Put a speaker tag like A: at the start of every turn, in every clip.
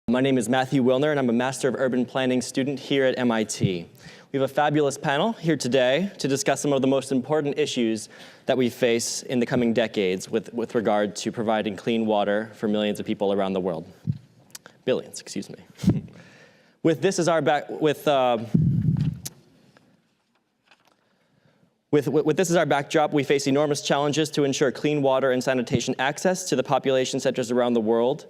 A: My name is Matthew Wilner, and I'm a Master of Urban Planning student here at MIT. We have a fabulous panel here today to discuss some of the most important issues that we face in the coming decades with regard to providing clean water for millions of people around the world. Billions, excuse me. With this as our backdrop, we face enormous challenges to ensure clean water and sanitation access to the population centers around the world.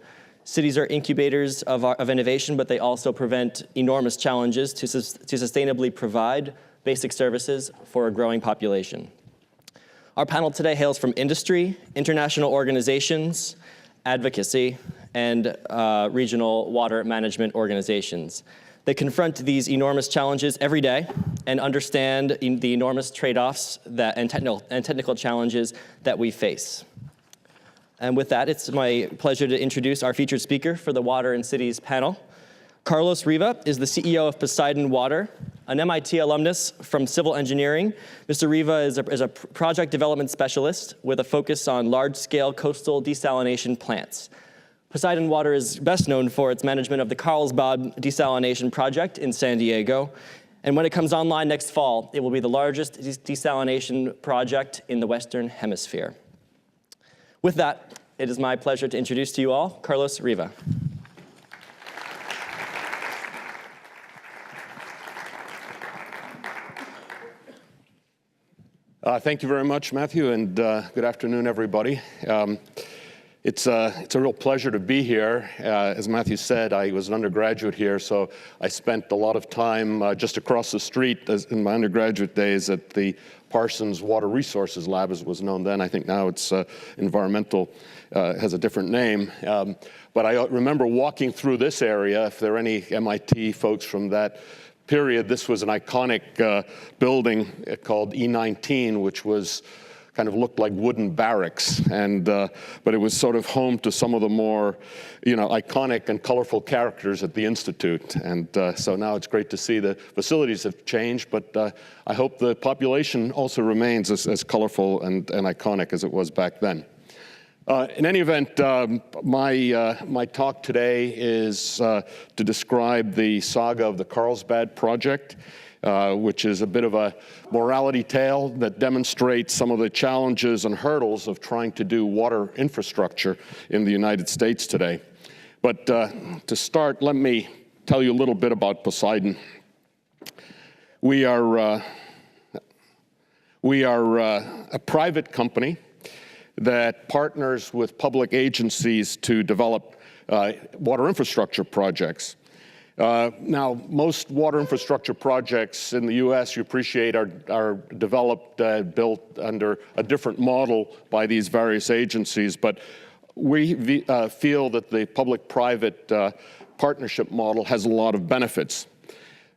A: Cities are incubators of innovation, but they also present enormous challenges to sustainably provide basic services for a growing population. Our panel today hails from industry, international organizations, advocacy, and regional water management organizations. They confront these enormous challenges every day and understand the enormous trade-offs and technical challenges that we face. And with that, it's my pleasure to introduce our featured speaker for the Water and Cities panel. Carlos Riva is the CEO of Poseidon Water, an MIT alumnus from civil engineering. Mr. Riva is a project development specialist with a focus on large-scale coastal desalination plants. Poseidon Water is best known for its management of the Carlsbad Desalination Project in San Diego. And when it comes online next fall, it will be the largest desalination project in the Western Hemisphere. With that, it is my pleasure to introduce to you all Carlos Riva.
B: Thank you very much, Matthew, and good afternoon, everybody. It's a real pleasure to be here. As Matthew said, I was an undergraduate here, so I spent a lot of time just across the street in my undergraduate days at the Parsons Water Resources Lab, as it was known then. I think now it's environmental, has a different name. But I remember walking through this area. If there are any MIT folks from that period, this was an iconic building called E19, which was kind of looked like wooden barracks, but it was sort of home to some of the more, iconic and colorful characters at the Institute. And so now it's great to see the facilities have changed, but I hope the population also remains as colorful and iconic as it was back then. In any event, my talk today is to describe the saga of the Carlsbad project, which is a bit of a morality tale that demonstrates some of the challenges and hurdles of trying to do water infrastructure in the United States today. But to start, let me tell you a little bit about Poseidon. We are a private company that partners with public agencies to develop water infrastructure projects. Now, most water infrastructure projects in the U.S., you appreciate, are developed, built under a different model by these various agencies, but we feel that the public-private partnership model has a lot of benefits.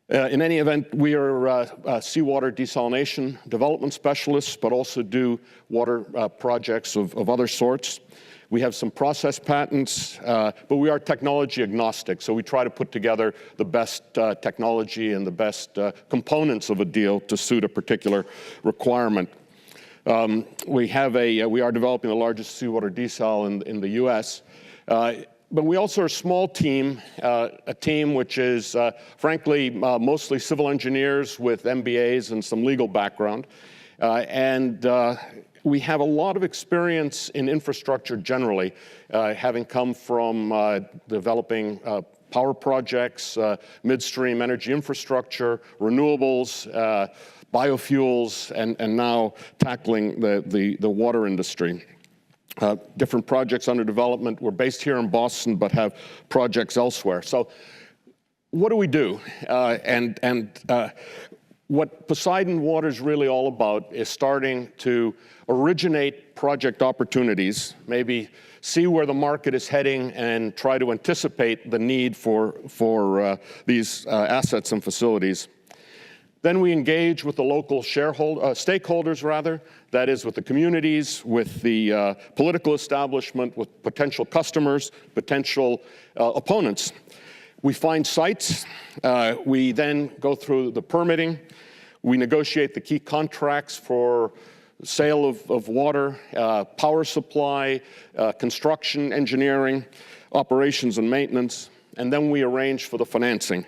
B: In any event, we are seawater desalination development specialists, but also do water projects of other sorts. We have some process patents, but we are technology agnostic, so we try to put together the best technology and the best components of a deal to suit a particular requirement. We are developing the largest seawater desal in the U.S., but we also are a small team, a team which is, frankly, mostly civil engineers with MBAs and some legal background. We have a lot of experience in infrastructure generally, having come from developing power projects, midstream energy infrastructure, renewables, biofuels, and now tackling the water industry. Different projects under development. We're based here in Boston, but have projects elsewhere. So what do we do? What Poseidon Water is really all about is starting to originate project opportunities, maybe see where the market is heading and try to anticipate the need for these assets and facilities. Then we engage with the local stakeholders, that is with the communities, with the political establishment, with potential customers, potential opponents. We find sites, we then go through the permitting, we negotiate the key contracts for sale of water, power supply, construction, engineering, operations and maintenance. and then we arrange for the financing,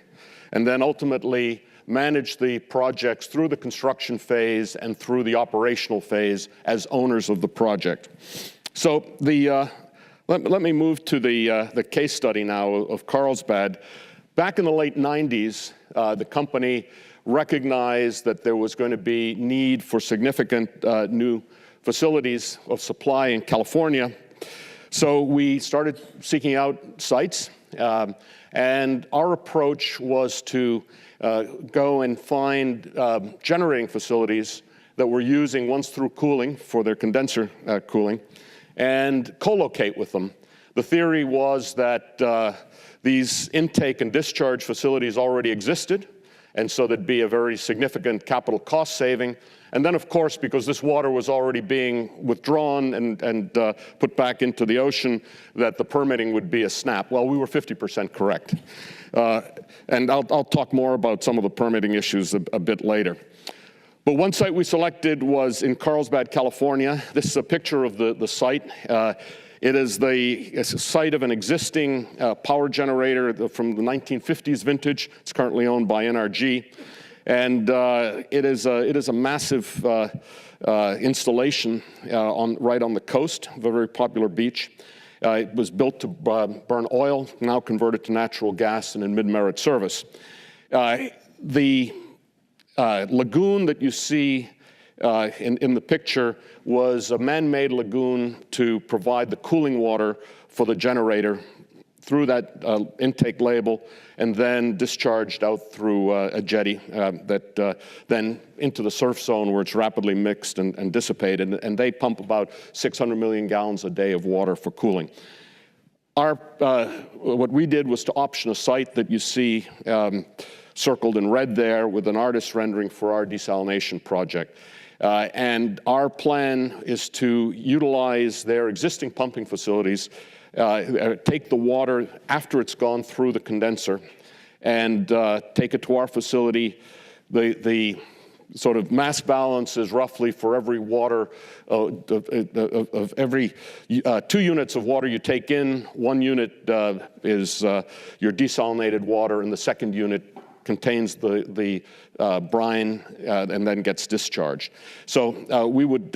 B: and then ultimately manage the projects through the construction phase and through the operational phase as owners of the project. So let me move to the case study now of Carlsbad. Back in the late 90s, the company recognized that there was going to be need for significant new facilities of supply in California. So we started seeking out sites, and our approach was to go and find generating facilities that were using once-through cooling for their condenser cooling and co-locate with them. The theory was that these intake and discharge facilities already existed, and so there'd be a very significant capital cost saving. And then, of course, because this water was already being withdrawn and put back into the ocean, that the permitting would be a snap. Well, we were 50% correct. And I'll talk more about some of the permitting issues a bit later. But one site we selected was in Carlsbad, California. This is a picture of the site. It's a site of an existing power generator from the 1950s vintage. It's currently owned by NRG. And it is a massive installation right on the coast of a very popular beach. It was built to burn oil, now converted to natural gas and in mid-merit service. The lagoon that you see in the picture was a man-made lagoon to provide the cooling water for the generator through that intake label, and then discharged out through a jetty that then into the surf zone where it's rapidly mixed and dissipated, and they pump about 600 million gallons a day of water for cooling. What we did was to option a site that you see circled in red there with an artist rendering for our desalination project. And our plan is to utilize their existing pumping facilities, take the water after it's gone through the condenser, and take it to our facility. The sort of mass balance is roughly for every water, of every 2 units of water you take in, 1 unit is your desalinated water, and the second unit contains the brine and then gets discharged. So we would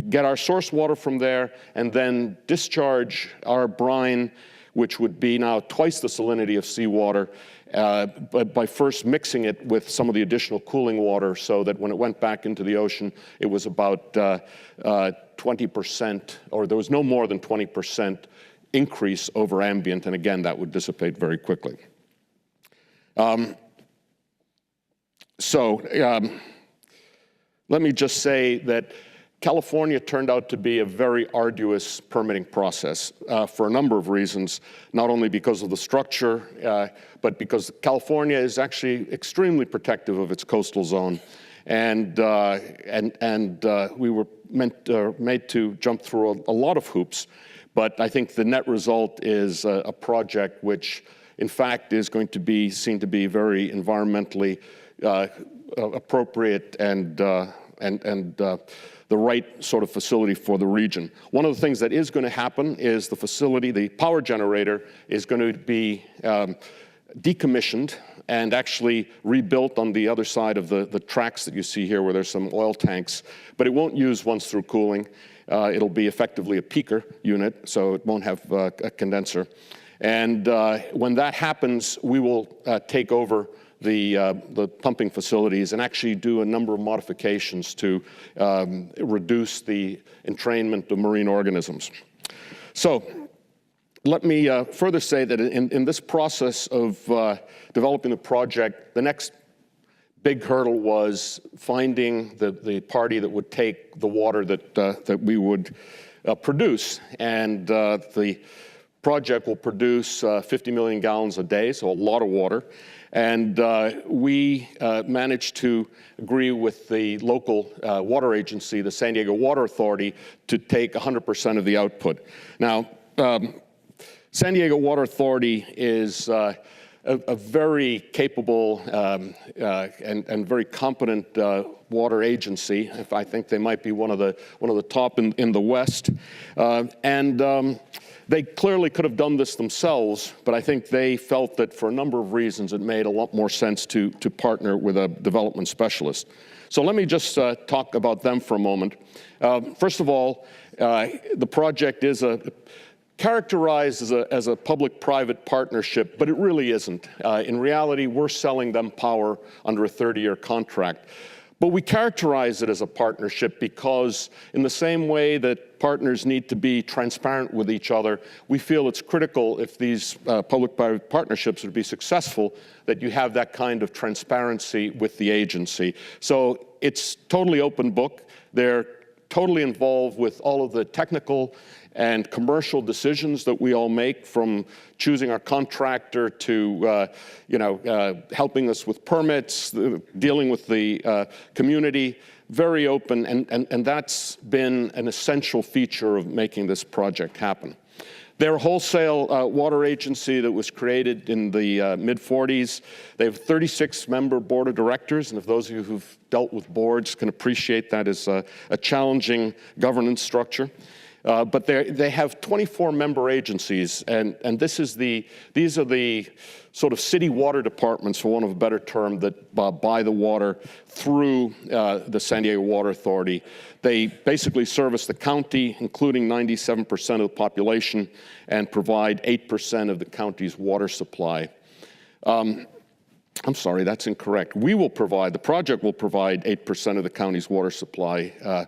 B: get our source water from there and then discharge our brine, which would be now twice the salinity of seawater, but by first mixing it with some of the additional cooling water so that when it went back into the ocean, it was about 20%, or there was no more than 20% increase over ambient, and again, that would dissipate very quickly. Let me just say that California turned out to be a very arduous permitting process for a number of reasons, not only because of the structure, but because California is actually extremely protective of its coastal zone. And we were made to jump through a lot of hoops, but I think the net result is a project which, in fact, is going to be seen to be very environmentally appropriate and the right sort of facility for the region. One of the things that is going to happen is the facility, the power generator, is going to be decommissioned and actually rebuilt on the other side of the tracks that you see here where there's some oil tanks, but it won't use once-through cooling. It'll be effectively a peaker unit, so it won't have a condenser. And when that happens, we will take over the pumping facilities and actually do a number of modifications to reduce the entrainment of marine organisms. So let me further say that in this process of developing the project, the next big hurdle was finding the party that would take the water that we would produce. And the project will produce 50 million gallons a day, so a lot of water. And we managed to agree with the local water agency, the San Diego Water Authority, to take 100% of the output. Now, San Diego Water Authority is a very capable and very competent water agency. I think they might be one of the top in the West. They clearly could have done this themselves, but I think they felt that for a number of reasons it made a lot more sense to partner with a development specialist. So let me just talk about them for a moment. First of all, the project is characterized as a public-private partnership, but it really isn't. In reality, we're selling them power under a 30-year contract. But we characterize it as a partnership because in the same way that partners need to be transparent with each other, we feel it's critical if these public-private partnerships are to be successful that you have that kind of transparency with the agency. So it's totally open book. They're totally involved with all of the technical and commercial decisions that we all make, from choosing our contractor to helping us with permits, dealing with the community. Very open, and that's been an essential feature of making this project happen. They're a wholesale water agency that was created in the mid-40s. They have a 36-member board of directors, and if those of you who've dealt with boards can appreciate that as a challenging governance structure. But they have 24 member agencies, and these are the sort of city water departments, for want of a better term, that buy the water through the San Diego Water Authority. They basically service the county, including 97% of the population, and provide 8% of the county's water supply. I'm sorry, that's incorrect. The project will provide 8% of the county's water supply.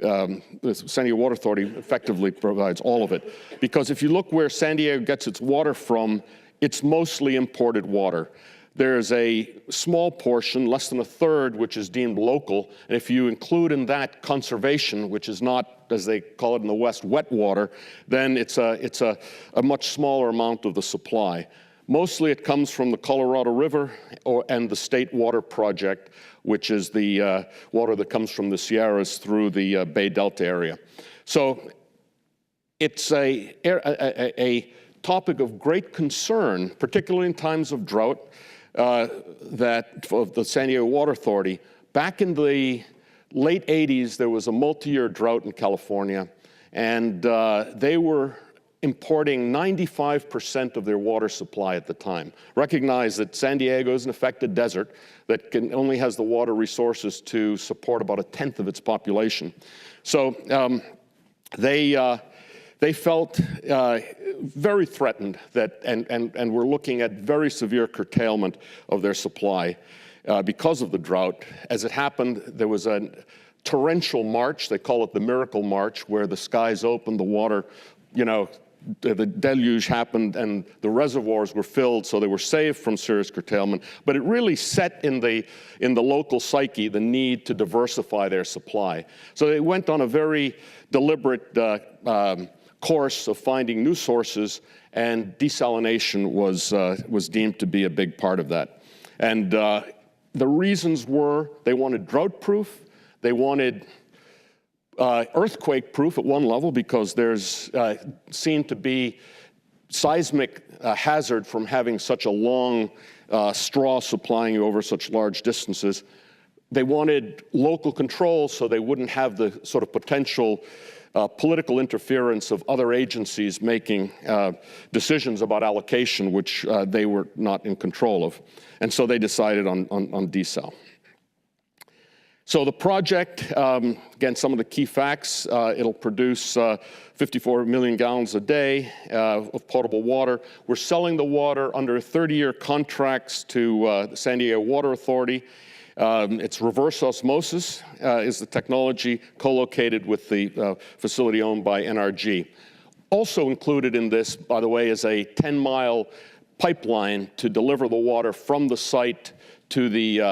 B: The San Diego Water Authority effectively provides all of it. Because if you look where San Diego gets its water from, it's mostly imported water. There's a small portion, less than a third, which is deemed local. And if you include in that conservation, which is not, as they call it in the West, wet water, then it's a much smaller amount of the supply. Mostly it comes from the Colorado River and the State Water Project, which is the water that comes from the Sierras through the Bay Delta area. So it's a topic of great concern, particularly in times of drought, that of the San Diego Water Authority. Back in the late 80s, there was a multi-year drought in California, and they were importing 95% of their water supply at the time. Recognize that San Diego is an affected desert that only has the water resources to support about 1/10 of its population. So they felt very threatened and were looking at very severe curtailment of their supply because of the drought. As it happened, there was a torrential march, they call it the Miracle March, where the skies opened, the water, the deluge happened and the reservoirs were filled, so they were saved from serious curtailment. But it really set in the local psyche the need to diversify their supply. So they went on a very deliberate course of finding new sources, and desalination was deemed to be a big part of that. And the reasons were they wanted drought-proof, they wanted earthquake-proof at one level, because there's seen to be seismic hazard from having such a long straw supplying you over such large distances. They wanted local control so they wouldn't have the sort of potential political interference of other agencies making decisions about allocation, which they were not in control of. And so they decided on desal. So the project, again, some of the key facts, it'll produce 54 million gallons a day of potable water. We're selling the water under 30-year contracts to the San Diego Water Authority. It's reverse osmosis is the technology, co-located with the facility owned by NRG. Also included in this, by the way, is a 10-mile pipeline to deliver the water from the site to the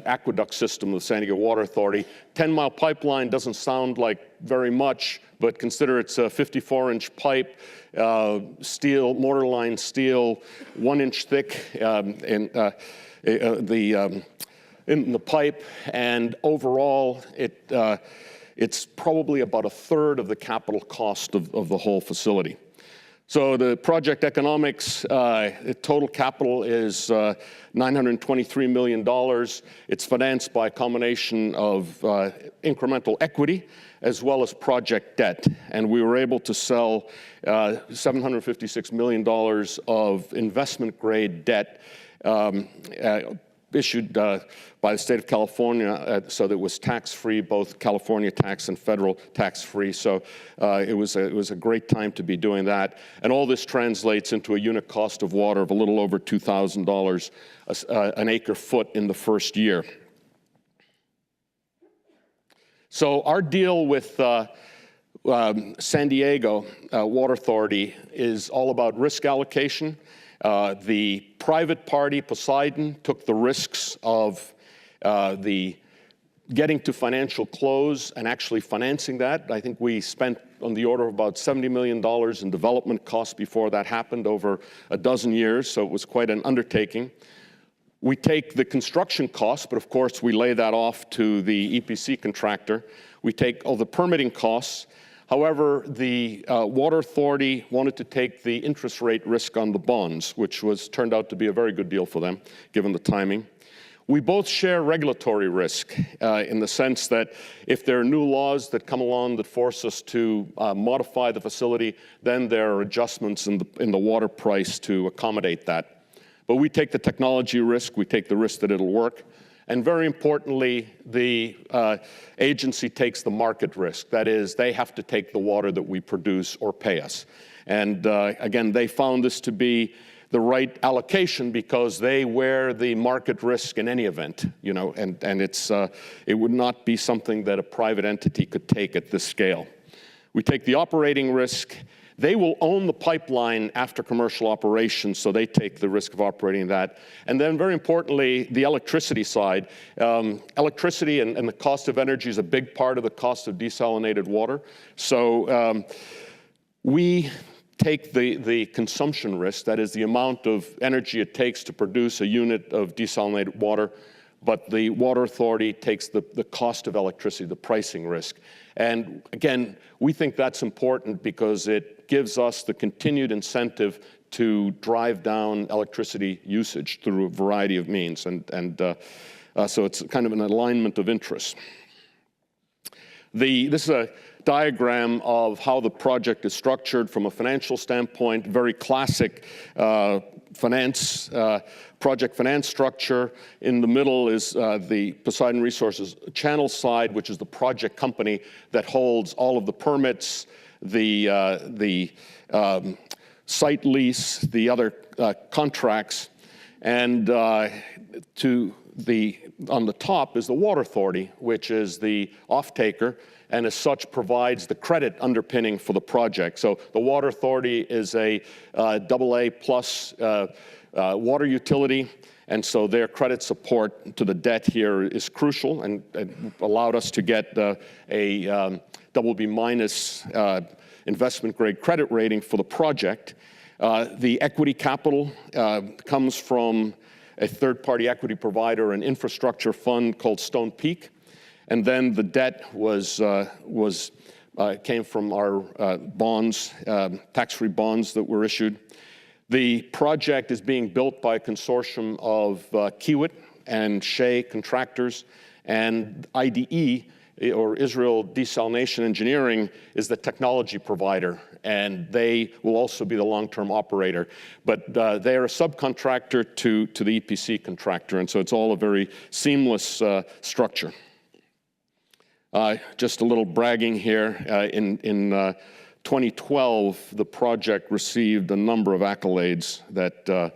B: aqueduct system of the San Diego Water Authority. 10-mile pipeline doesn't sound like very much, but consider it's a 54-inch pipe, steel, mortar-lined steel, 1-inch thick in the pipe, and overall it's probably about 1/3 of the capital cost of the whole facility. So the project economics, total capital is $923 million. It's financed by a combination of incremental equity as well as project debt. And we were able to sell $756 million of investment-grade debt issued by the state of California, so that it was tax-free, both California tax and federal tax-free. So it was a great time to be doing that. And all this translates into a unit cost of water of a little over $2,000 an acre foot in the first year. So our deal with San Diego Water Authority is all about risk allocation. The private party, Poseidon, took the risks of the getting to financial close and actually financing that. I think we spent on the order of about $70 million in development costs before that happened over a dozen years, so it was quite an undertaking. We take the construction costs, but of course we lay that off to the EPC contractor. We take all the permitting costs. However, the Water Authority wanted to take the interest rate risk on the bonds, which turned out to be a very good deal for them, given the timing. We both share regulatory risk in the sense that if there are new laws that come along that force us to modify the facility, then there are adjustments in the water price to accommodate that. But we take the technology risk, we take the risk that it'll work. And very importantly, the agency takes the market risk. That is, they have to take the water that we produce or pay us. And again, they found this to be the right allocation because they wear the market risk in any event, you know, and it would not be something that a private entity could take at this scale. We take the operating risk. They will own the pipeline after commercial operations, so they take the risk of operating that. And then very importantly, the electricity side. Electricity and the cost of energy is a big part of the cost of desalinated water. So we take the consumption risk, that is the amount of energy it takes to produce a unit of desalinated water, but the Water Authority takes the cost of electricity, the pricing risk. And again, we think that's important because it gives us the continued incentive to drive down electricity usage through a variety of means. So it's kind of an alignment of interests. This is a diagram of how the project is structured from a financial standpoint, very classic project finance structure. In the middle is the Poseidon Resources channel side, which is the project company that holds all of the permits, the site lease, the other contracts, and on the top is the Water Authority, which is the off-taker, and as such provides the credit underpinning for the project. So the Water Authority is a AA plus water utility, and so their credit support to the debt here is crucial and allowed us to get a BB minus investment grade credit rating for the project. The equity capital comes from a third-party equity provider, an infrastructure fund called Stone Peak. And then the debt came from our bonds, tax-free bonds that were issued. The project is being built by a consortium of Kiewit and Shea contractors, and IDE, or Israel Desalination Engineering, is the technology provider, and they will also be the long-term operator. But they are a subcontractor to the EPC contractor, and so it's all a very seamless structure. Just a little bragging here. In 2012, the project received a number of accolades that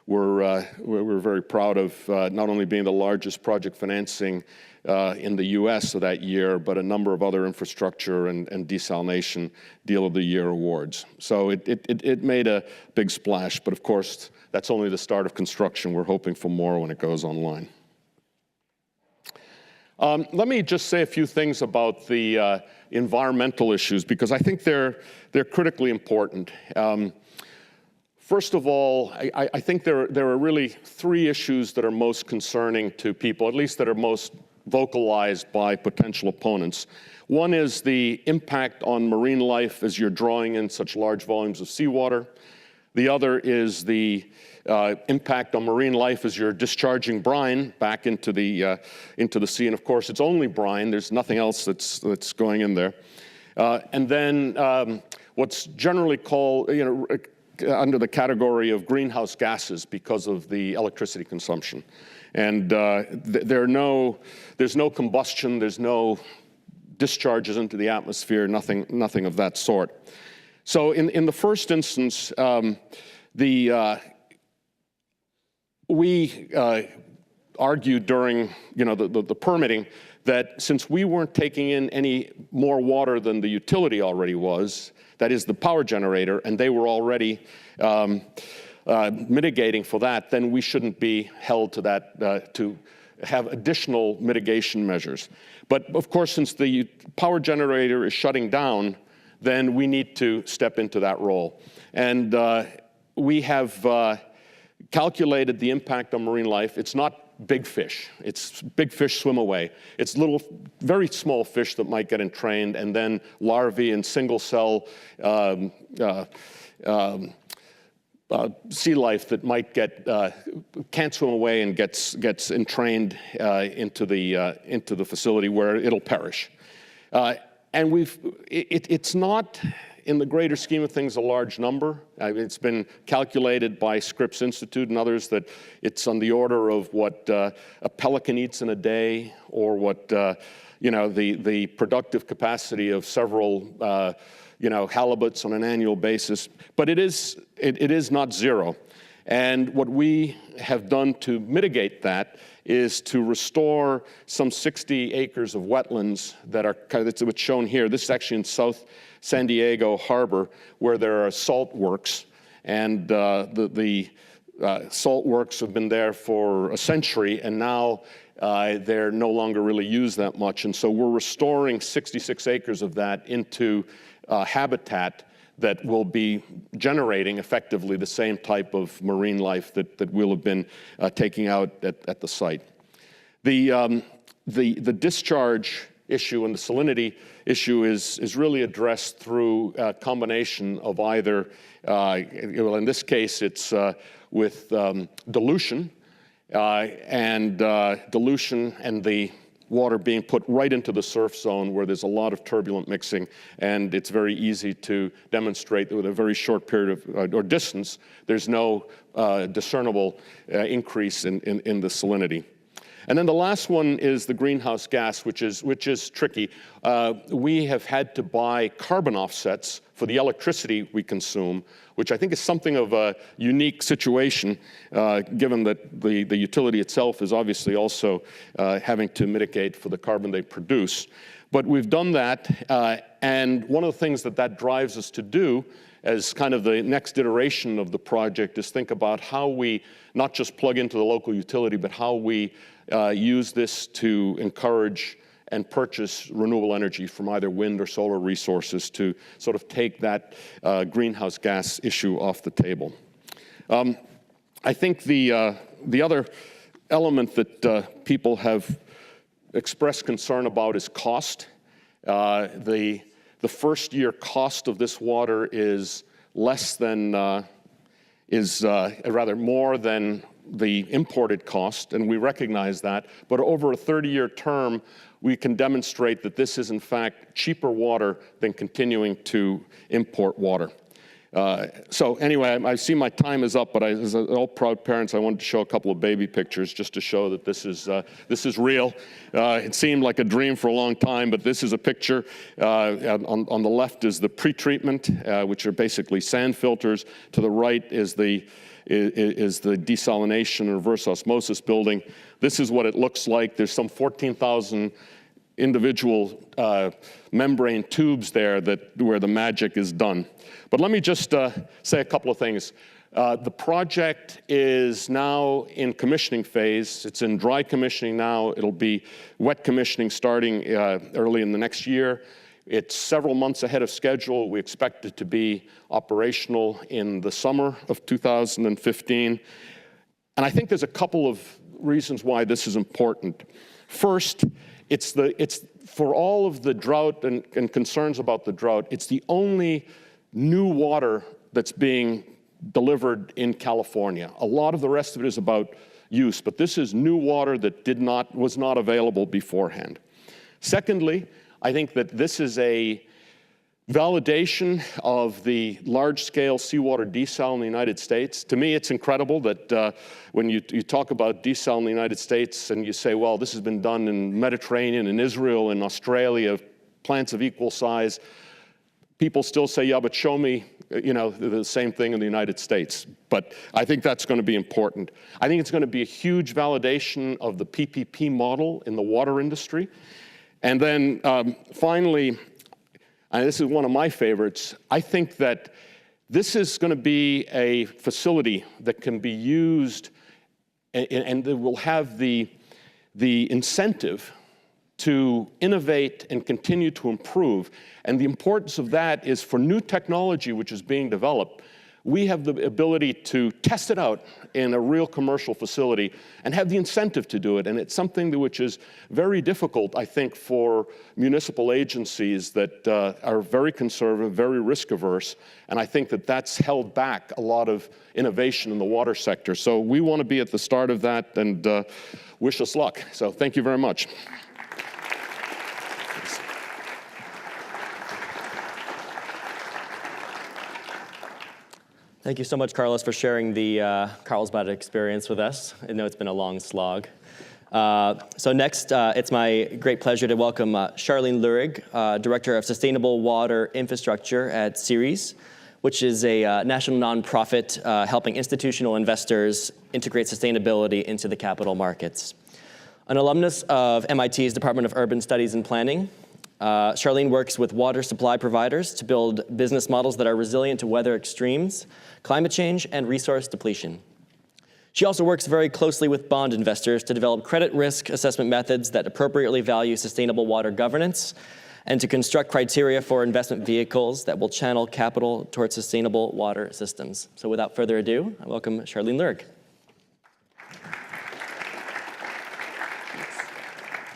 B: we're very proud of, not only being the largest project financing in the US of that year, but a number of other infrastructure and desalination Deal of the Year awards. So it made a big splash, but of course, that's only the start of construction. We're hoping for more when it goes online. Let me just say a few things about the environmental issues, because I think they're critically important. First of all, I think there are really three issues that are most concerning to people, at least that are most vocalized by potential opponents. One is the impact on marine life as you're drawing in such large volumes of seawater. The other is the impact on marine life as you're discharging brine back into the sea. And of course, it's only brine. There's nothing else that's going in there. And then what's generally called, under the category of greenhouse gases because of the electricity consumption. And there's no combustion, there's no discharges into the atmosphere, nothing of that sort. So in the first instance, we argued during the permitting that since we weren't taking in any more water than the utility already was, that is the power generator, and they were already mitigating for that, then we shouldn't be held to that, to have additional mitigation measures. But of course, since the power generator is shutting down, then we need to step into that role. And we have calculated the impact on marine life. It's not big fish. It's big fish swim away. It's little, very small fish that might get entrained, and then larvae and single cell sea life that might can't swim away and gets entrained into the facility where it'll perish. And it's not, in the greater scheme of things, a large number. It's been calculated by Scripps Institute and others that it's on the order of what a pelican eats in a day, or what the productive capacity of several halibuts on an annual basis. But it is not zero. And what we have done to mitigate that is to restore some 60 acres of wetlands that are, that's what's shown here. This is actually in South San Diego Harbor, where there are salt works. And the salt works have been there for a century, and now they're no longer really used that much. And so we're restoring 66 acres of that into habitat that will be generating effectively the same type of marine life that we'll have been taking out at the site. The discharge issue and the salinity issue is really addressed through a combination of either, well, in this case, it's with dilution, and the water being put right into the surf zone where there's a lot of turbulent mixing, and it's very easy to demonstrate that with a very short period of, or distance, there's no discernible increase in the salinity. And then the last one is the greenhouse gas, which is tricky. We have had to buy carbon offsets for the electricity we consume, which I think is something of a unique situation, given that the utility itself is obviously also having to mitigate for the carbon they produce. But we've done that, and one of the things that drives us to do as kind of the next iteration of the project is think about how we not just plug into the local utility, but how we use this to encourage and purchase renewable energy from either wind or solar resources to sort of take that greenhouse gas issue off the table. I think the other element that people have expressed concern about is cost. The first year cost of this water is less than, rather more than the imported cost, and we recognize that. But over a 30-year term, we can demonstrate that this is in fact cheaper water than continuing to import water. So anyway, I see my time is up, but as all proud parents, I wanted to show a couple of baby pictures just to show that this is real. It seemed like a dream for a long time, but this is a picture. On the left is the pretreatment, which are basically sand filters. To the right is the desalination and reverse osmosis building. This is what it looks like. There's some 14,000 individual membrane tubes there where the magic is done. But let me just say a couple of things. The project is now in commissioning phase. It's in dry commissioning now. It'll be wet commissioning starting early in the next year. It's several months ahead of schedule. We expect it to be operational in the summer of 2015. And I think there's a couple of reasons why this is important. First, it's for all of the drought and concerns about the drought, it's the only new water that's being delivered in California. A lot of the rest of it is about use, but this is new water that was not available beforehand. Secondly, I think that this is a validation of the large-scale seawater desal in the United States. To me, it's incredible that when you talk about desal in the United States and you say, well, this has been done in Mediterranean, in Israel, in Australia, plants of equal size, people still say, yeah, but show me, the same thing in the United States. But I think that's going to be important. I think it's going to be a huge validation of the PPP model in the water industry. And then finally, and this is one of my favorites, I think that this is going to be a facility that can be used and that will have the incentive to innovate and continue to improve. And the importance of that is for new technology which is being developed, we have the ability to test it out in a real commercial facility and have the incentive to do it. And it's something which is very difficult, I think, for municipal agencies that are very conservative, very risk averse. And I think that that's held back a lot of innovation in the water sector. So we want to be at the start of that, and wish us luck. So thank you very much.
A: Thank you so much, Carlos, for sharing the Carlsbad experience with us. I know it's been a long slog. So next, it's my great pleasure to welcome Charlene Lurig, Director of Sustainable Water Infrastructure at Ceres, which is a national nonprofit helping institutional investors integrate sustainability into the capital markets. An alumnus of MIT's Department of Urban Studies and Planning, Charlene works with water supply providers to build business models that are resilient to weather extremes, climate change, and resource depletion. She also works very closely with bond investors to develop credit risk assessment methods that appropriately value sustainable water governance and to construct criteria for investment vehicles that will channel capital towards sustainable water systems. So without further ado, I welcome Charlene Lurig.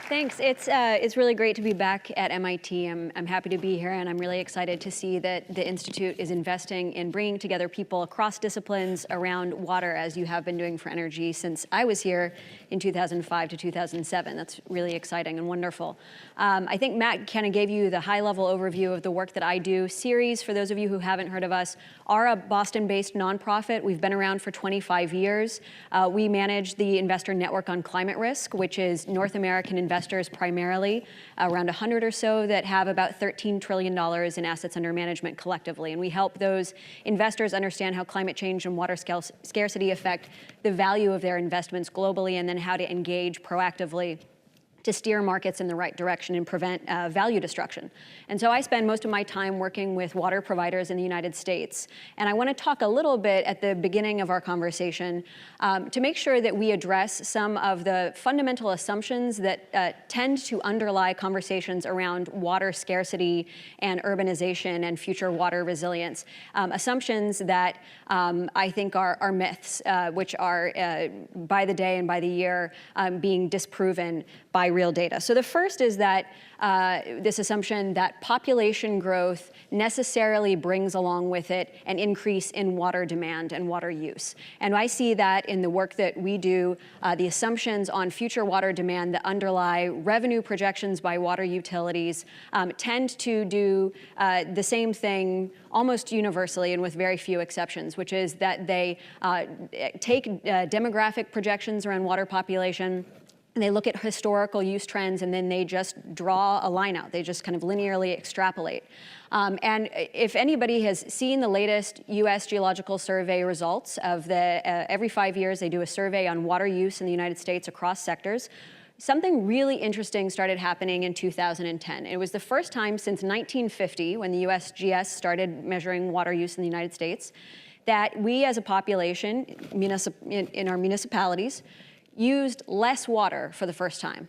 C: Thanks. It's really great to be back at MIT. I'm happy to be here, and I'm really excited to see that the Institute is investing in bringing together people across disciplines around water, as you have been doing for energy since I was here in 2005 to 2007. That's really exciting and wonderful. I think Matt kind of gave you the high-level overview of the work that I do. Ceres, for those of you who haven't heard of us, are a Boston-based nonprofit. We've been around for 25 years. We manage the Investor Network on Climate Risk, which is North American investors primarily, around 100 or so that have about $13 trillion in assets under management collectively. And we help those investors understand how climate change and water scarcity affect the value of their investments globally, and then how to engage proactively to steer markets in the right direction and prevent value destruction. And so I spend most of my time working with water providers in the United States. And I want to talk a little bit at the beginning of our conversation to make sure that we address some of the fundamental assumptions that tend to underlie conversations around water scarcity and urbanization and future water resilience. Assumptions that I think are myths, which are by the day and by the year being disproven by real data. So the first is that this assumption that population growth necessarily brings along with it an increase in water demand and water use. And I see that in the work that we do, the assumptions on future water demand that underlie revenue projections by water utilities tend to do the same thing almost universally and with very few exceptions, which is that they take demographic projections around water population, and they look at historical use trends, and then they just draw a line out. They just kind of linearly extrapolate. And if anybody has seen the latest U.S. Geological Survey results of the, every 5 years they do a survey on water use in the United States across sectors, something really interesting started happening in 2010. It was the first time since 1950, when the USGS started measuring water use in the United States, that we as a population in our municipalities used less water for the first time.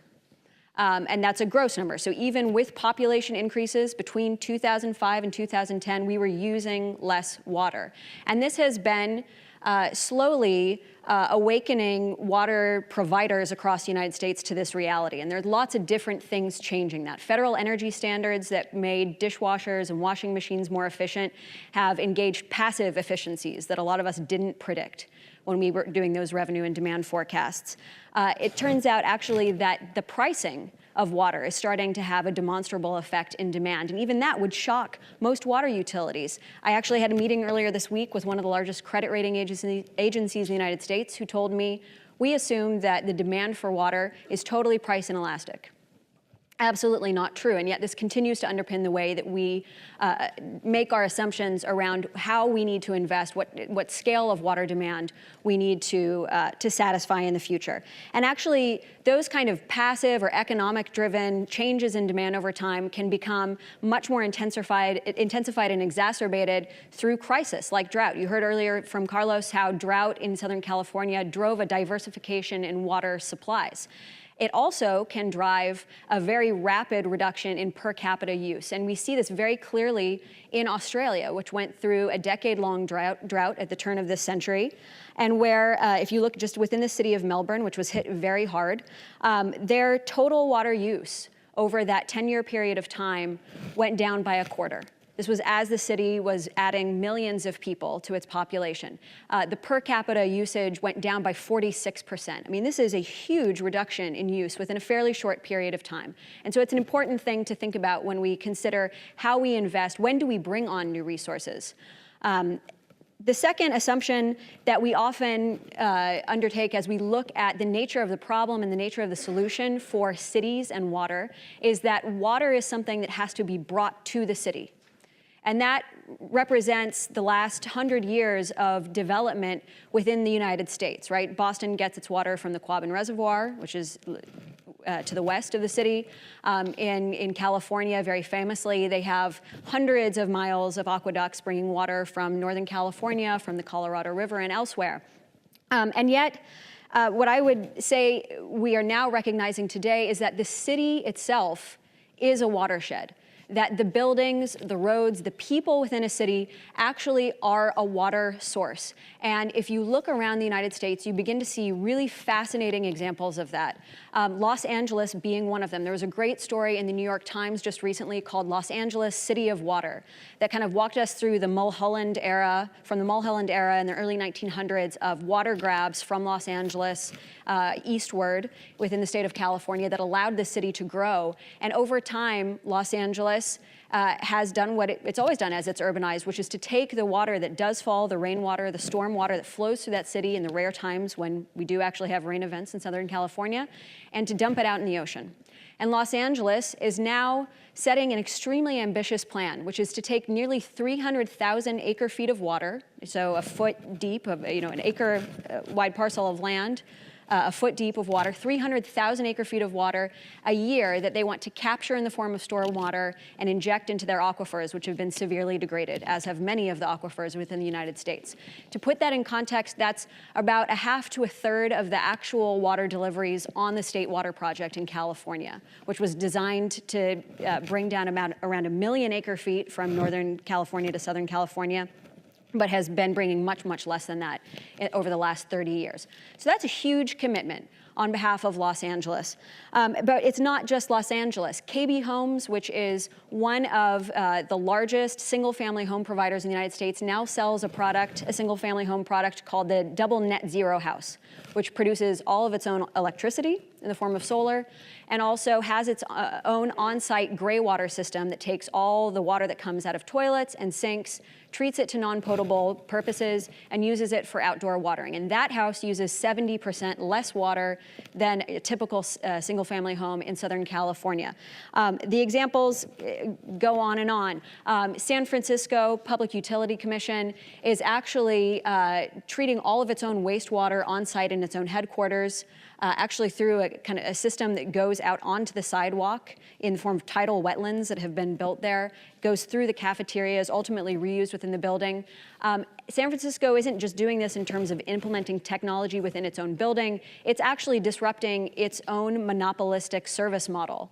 C: And that's a gross number. So even with population increases between 2005 and 2010, we were using less water. And this has been slowly awakening water providers across the United States to this reality. And there's lots of different things changing that. Federal energy standards that made dishwashers and washing machines more efficient have engaged passive efficiencies that a lot of us didn't predict when we were doing those revenue and demand forecasts. It turns out actually that the pricing of water is starting to have a demonstrable effect in demand. And even that would shock most water utilities. I actually had a meeting earlier this week with one of the largest credit rating agencies in the United States who told me, we assume that the demand for water is totally price inelastic. Absolutely not true, and yet this continues to underpin the way that we make our assumptions around how we need to invest, what scale of water demand we need to satisfy in the future. And actually, those kind of passive or economic-driven changes in demand over time can become much more intensified and exacerbated through crisis, like drought. You heard earlier from Carlos how drought in Southern California drove a diversification in water supplies. It also can drive a very rapid reduction in per capita use. And we see this very clearly in Australia, which went through a decade-long drought at the turn of this century, and where, if you look just within the city of Melbourne, which was hit very hard, their total water use over that 10-year period of time went down by a quarter. This was as the city was adding millions of people to its population. The per capita usage went down by 46%. I mean, this is a huge reduction in use within a fairly short period of time. And so it's an important thing to think about when we consider how we invest, when do we bring on new resources. The second assumption that we often undertake as we look at the nature of the problem and the nature of the solution for cities and water is that water is something that has to be brought to the city. And that represents the last 100 years of development within the United States, right? Boston gets its water from the Quabbin Reservoir, which is to the west of the city. In California, very famously, they have hundreds of miles of aqueducts bringing water from Northern California, from the Colorado River, and elsewhere. And yet, what I would say we are now recognizing today is that the city itself is a watershed. That the buildings, the roads, the people within a city actually are a water source. And if you look around the United States, you begin to see really fascinating examples of that. Los Angeles being one of them. There was a great story in the New York Times just recently called Los Angeles City of Water that kind of walked us through the Mulholland era, from the Mulholland era in the early 1900s of water grabs from Los Angeles eastward within the state of California that allowed the city to grow. And over time, Los Angeles has done what it's always done as it's urbanized, which is to take the water that does fall, the rainwater, the storm water that flows through that city in the rare times when we do actually have rain events in Southern California, and to dump it out in the ocean. And Los Angeles is now setting an extremely ambitious plan, which is to take nearly 300,000 acre-feet of water, so a foot deep of, an acre-wide parcel of land, a foot deep of water, 300,000 acre-feet of water a year that they want to capture in the form of storm water and inject into their aquifers, which have been severely degraded, as have many of the aquifers within the United States. To put that in context, that's about a half to a third of the actual water deliveries on the State Water Project in California, which was designed to bring down around 1 million acre-feet from Northern California to Southern California, but has been bringing much, much less than that over the last 30 years. So that's a huge commitment on behalf of Los Angeles. But it's not just Los Angeles. KB Homes, which is one of the largest single-family home providers in the United States, now sells a single-family home product called the Double Net Zero House, which produces all of its own electricity in the form of solar, and also has its own on-site gray water system that takes all the water that comes out of toilets and sinks, treats it to non-potable purposes, and uses it for outdoor watering. And that house uses 70% less water than a typical single-family home in Southern California. The examples go on and on. San Francisco Public Utility Commission is actually treating all of its own wastewater on-site in its own headquarters, actually through a system that goes out onto the sidewalk in the form of tidal wetlands that have been built there, goes through the cafeterias, ultimately reused within the building. San Francisco isn't just doing this in terms of implementing technology within its own building, it's actually disrupting its own monopolistic service model.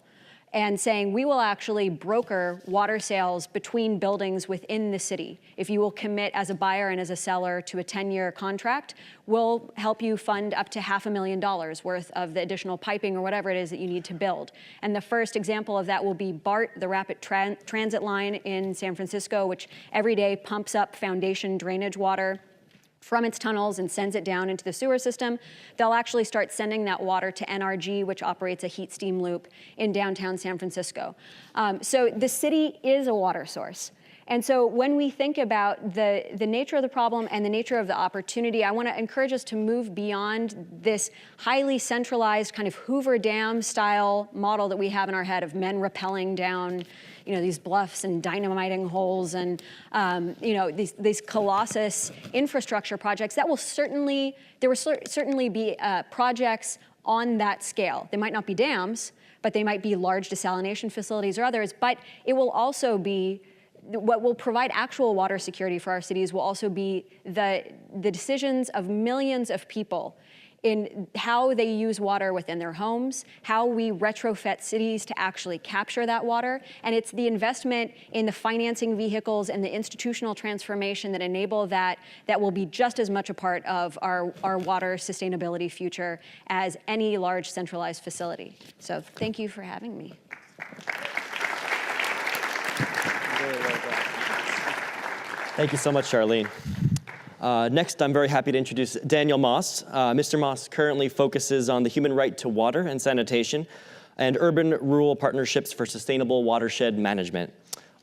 C: and saying we will actually broker water sales between buildings within the city. If you will commit as a buyer and as a seller to a 10-year contract, we'll help you fund up to $500,000 worth of the additional piping or whatever it is that you need to build. And the first example of that will be BART, the rapid transit line in San Francisco, which every day pumps up foundation drainage water from its tunnels and sends it down into the sewer system. They'll actually start sending that water to NRG, which operates a heat steam loop in downtown San Francisco. So the city is a water source. And so when we think about the nature of the problem and the nature of the opportunity, I want to encourage us to move beyond this highly centralized kind of Hoover Dam style model that we have in our head of men rappelling down these bluffs and dynamiting holes and these colossus infrastructure projects. There will certainly be projects on that scale. They might not be dams, but they might be large desalination facilities or others. But it will also be what will provide actual water security for our cities will also be the decisions of millions of people in how they use water within their homes, how we retrofit cities to actually capture that water. And it's the investment in the financing vehicles and the institutional transformation that enable that will be just as much a part of our water sustainability future as any large centralized facility. So thank you for having me.
A: Thank you so much, Charlene. Next, I'm very happy to introduce Daniel Moss. Mr. Moss currently focuses on the human right to water and sanitation and urban-rural partnerships for sustainable watershed management.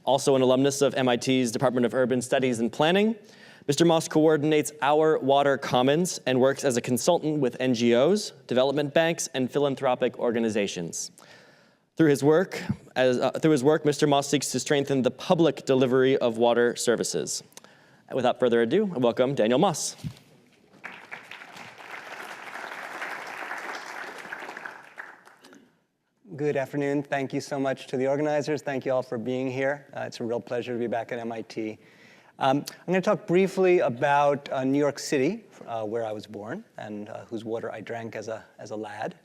A: Also an alumnus of MIT's Department of Urban Studies and Planning, Mr. Moss coordinates Our Water Commons and works as a consultant with NGOs, development banks, and philanthropic organizations. Through his work, Mr. Moss seeks to strengthen the public delivery of water services. Without further ado, I welcome Daniel Moss.
D: Good afternoon. Thank you so much to the organizers. Thank you all for being here. It's a real pleasure to be back at MIT. I'm going to talk briefly about New York City, where I was born and whose water I drank as a lad.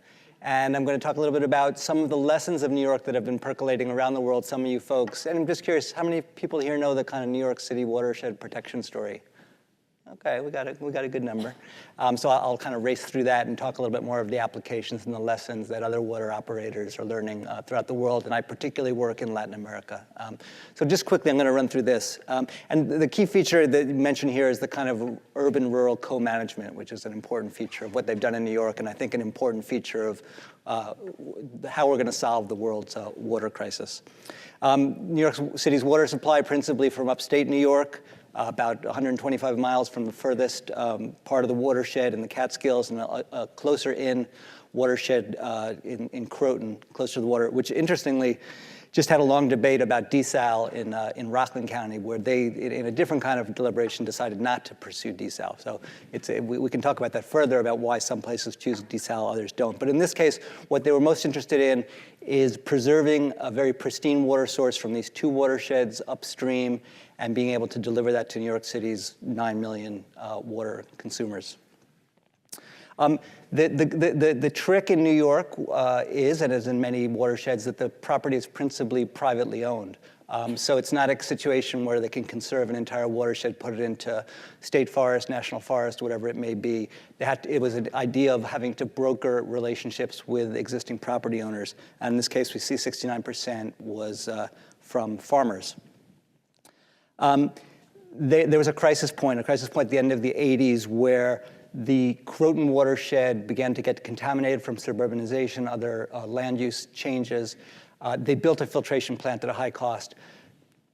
D: And I'm going to talk a little bit about some of the lessons of New York that have been percolating around the world, some of you folks. And I'm just curious, how many people here know the kind of New York City watershed protection story? Okay, we got a good number. So I'll kind of race through that and talk a little bit more of the applications and the lessons that other water operators are learning throughout the world. And I particularly work in Latin America. So just quickly, I'm going to run through this. And the key feature that you mentioned here is the kind of urban-rural co-management, which is an important feature of what they've done in New York, and I think an important feature of how we're going to solve the world's water crisis. New York City's water supply principally from upstate New York, about 125 miles from the furthest part of the watershed in the Catskills, and a closer in watershed in Croton, closer to the water, which interestingly just had a long debate about desal in Rockland County, where they, in a different kind of deliberation, decided not to pursue desal. So we can talk about that further, about why some places choose desal, others don't. But in this case, what they were most interested in is preserving a very pristine water source from these two watersheds upstream and being able to deliver that to New York City's 9 million water consumers. The trick in New York is, and as in many watersheds, that the property is principally privately owned. So it's not a situation where they can conserve an entire watershed, put it into state forest, national forest, whatever it may be. It was an idea of having to broker relationships with existing property owners. And in this case, we see 69% was from farmers. There was a crisis point at the end of the 80s where the Croton watershed began to get contaminated from suburbanization, other land use changes. They built a filtration plant at a high cost.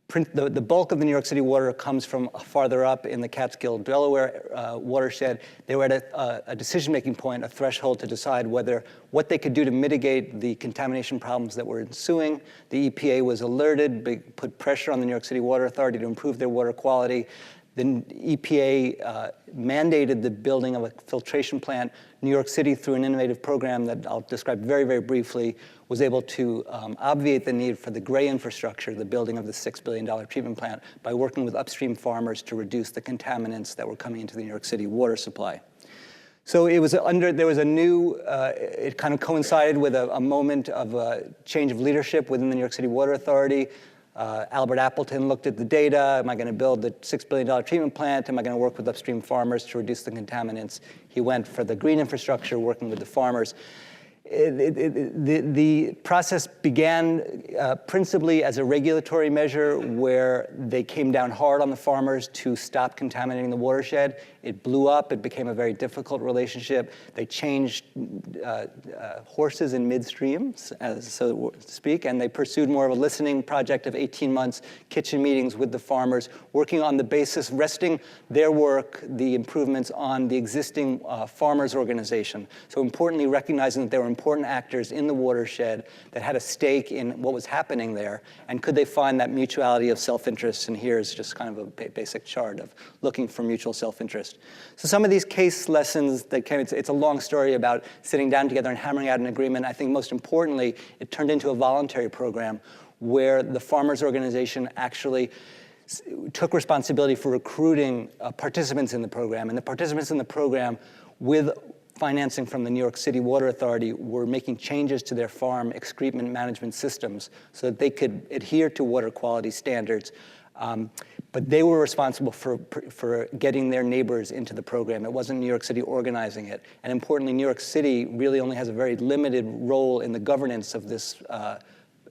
D: The bulk of the New York City water comes from farther up in the Catskill, Delaware watershed. They were at a decision-making point, a threshold to decide what they could do to mitigate the contamination problems that were ensuing. The EPA was alerted, put pressure on the New York City Water Authority to improve their water quality. The EPA mandated the building of a filtration plant. New York City, through an innovative program that I'll describe very, very briefly, was able to obviate the need for the gray infrastructure, the building of the $6 billion treatment plant, by working with upstream farmers to reduce the contaminants that were coming into the New York City water supply. So it was there was a new, it kind of coincided with a moment of a change of leadership within the New York City Water Authority. Albert Appleton looked at the data. Am I going to build the $6 billion treatment plant? Am I going to work with upstream farmers to reduce the contaminants? He went for the green infrastructure, working with the farmers. The process began principally as a regulatory measure where they came down hard on the farmers to stop contaminating the watershed. It blew up. It became a very difficult relationship. They changed horses in midstream, so to speak, and they pursued more of a listening project of 18 months, kitchen meetings with the farmers, working on the basis, resting their work, the improvements on the existing farmers organization. So importantly, recognizing that there were important actors in the watershed that had a stake in what was happening there, and could they find that mutuality of self-interest? And here's just kind of a basic chart of looking for mutual self-interest. So some of these case lessons that came, it's a long story about sitting down together and hammering out an agreement. I think most importantly, it turned into a voluntary program where the farmers organization actually took responsibility for recruiting participants in the program. And the participants in the program, with financing from the New York City Water Authority, were making changes to their farm excrement management systems so that they could adhere to water quality standards. But they were responsible for getting their neighbors into the program. It wasn't New York City organizing it. And importantly, New York City really only has a very limited role in the governance of this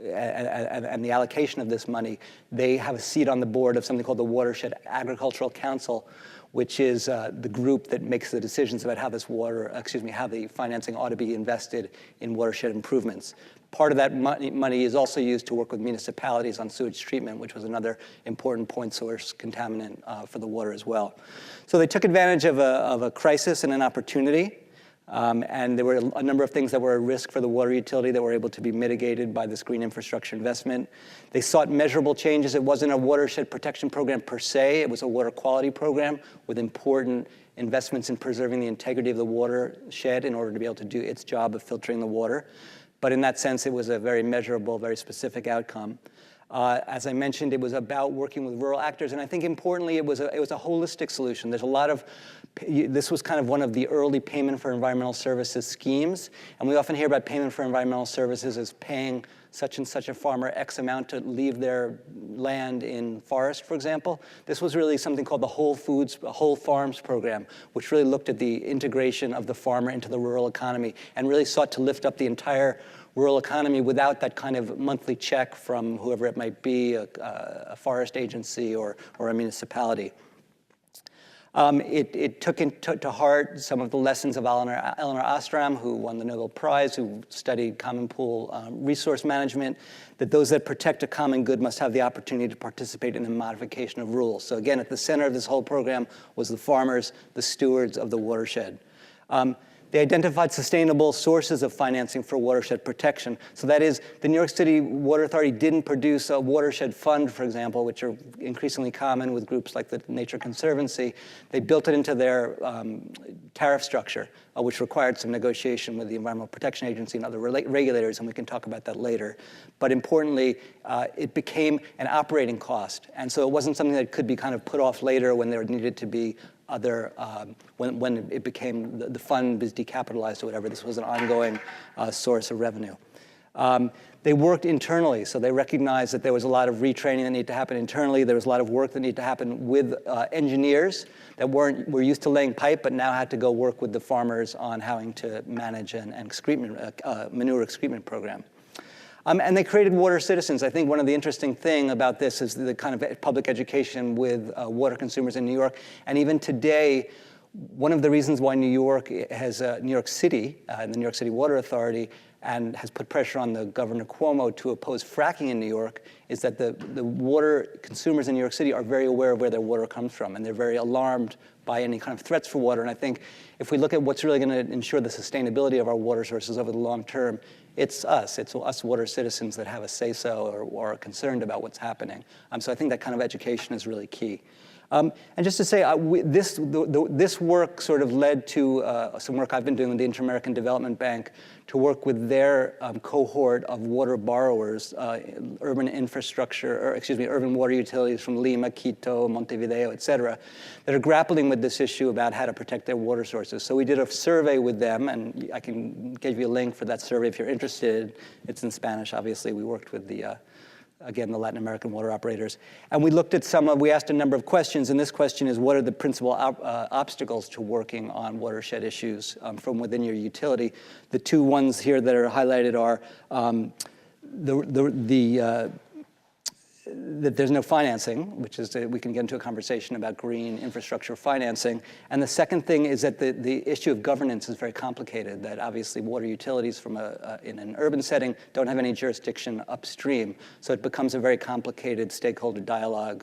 D: and the allocation of this money. They have a seat on the board of something called the Watershed Agricultural Council, which is the group that makes the decisions about how this how the financing ought to be invested in watershed improvements. Part of that money is also used to work with municipalities on sewage treatment, which was another important point source contaminant for the water as well. So they took advantage of a crisis and an opportunity. And there were a number of things that were a risk for the water utility that were able to be mitigated by this green infrastructure investment. They sought measurable changes. It wasn't a watershed protection program per se. It was a water quality program with important investments in preserving the integrity of the watershed in order to be able to do its job of filtering the water. But in that sense, it was a very measurable, very specific outcome. As I mentioned, it was about working with rural actors, and I think importantly, it was a holistic solution. There's a lot of, this was kind of one of the early payment for environmental services schemes, and we often hear about payment for environmental services as paying such and such a farmer X amount to leave their land in forest, for example. This was really something called the Whole Farms program, which really looked at the integration of the farmer into the rural economy and really sought to lift up the entire rural economy without that kind of monthly check from whoever it might be, a forest agency or a municipality. It took to heart some of the lessons of Elinor Ostrom, who won the Nobel Prize, who studied common pool resource management, that those that protect a common good must have the opportunity to participate in the modification of rules. So again, at the center of this whole program was the farmers, the stewards of the watershed. They identified sustainable sources of financing for watershed protection. So that is, the New York City Water Authority didn't produce a watershed fund, for example, which are increasingly common with groups like the Nature Conservancy. They built it into their tariff structure, which required some negotiation with the Environmental Protection Agency and other regulators, and we can talk about that later. But importantly, it became an operating cost. And so it wasn't something that could be kind of put off later when there needed to be other, when it became, the fund was decapitalized or whatever. This was an ongoing source of revenue. They worked internally, so they recognized that there was a lot of retraining that needed to happen internally. There was a lot of work that needed to happen with engineers that were used to laying pipe, but now had to go work with the farmers on how to manage an manure excrement program. And they created water citizens. I think one of the interesting things about this is the kind of public education with water consumers in New York. And even today, one of the reasons why New York has New York City and the New York City Water Authority and has put pressure on the Governor Cuomo to oppose fracking in New York is that the water consumers in New York City are very aware of where their water comes from, and they're very alarmed by any kind of threats for water. And I think if we look at what's really going to ensure the sustainability of our water sources over the long term, it's us water citizens that have a say-so or are concerned about what's happening. So I think that kind of education is really key. And just to say, this work sort of led to some work I've been doing with the Inter-American Development Bank to work with their cohort of water borrowers, urban water utilities from Lima, Quito, Montevideo, et cetera, that are grappling with this issue about how to protect their water sources. So we did a survey with them, and I can give you a link for that survey if you're interested. It's in Spanish, obviously. We worked with again, the Latin American water operators. And we looked at we asked a number of questions, and this question is, what are the principal obstacles to working on watershed issues from within your utility? The two ones here that are highlighted are that there's no financing, which is that we can get into a conversation about green infrastructure financing. And the second thing is that the issue of governance is very complicated, that obviously water utilities in an urban setting don't have any jurisdiction upstream. So it becomes a very complicated stakeholder dialogue,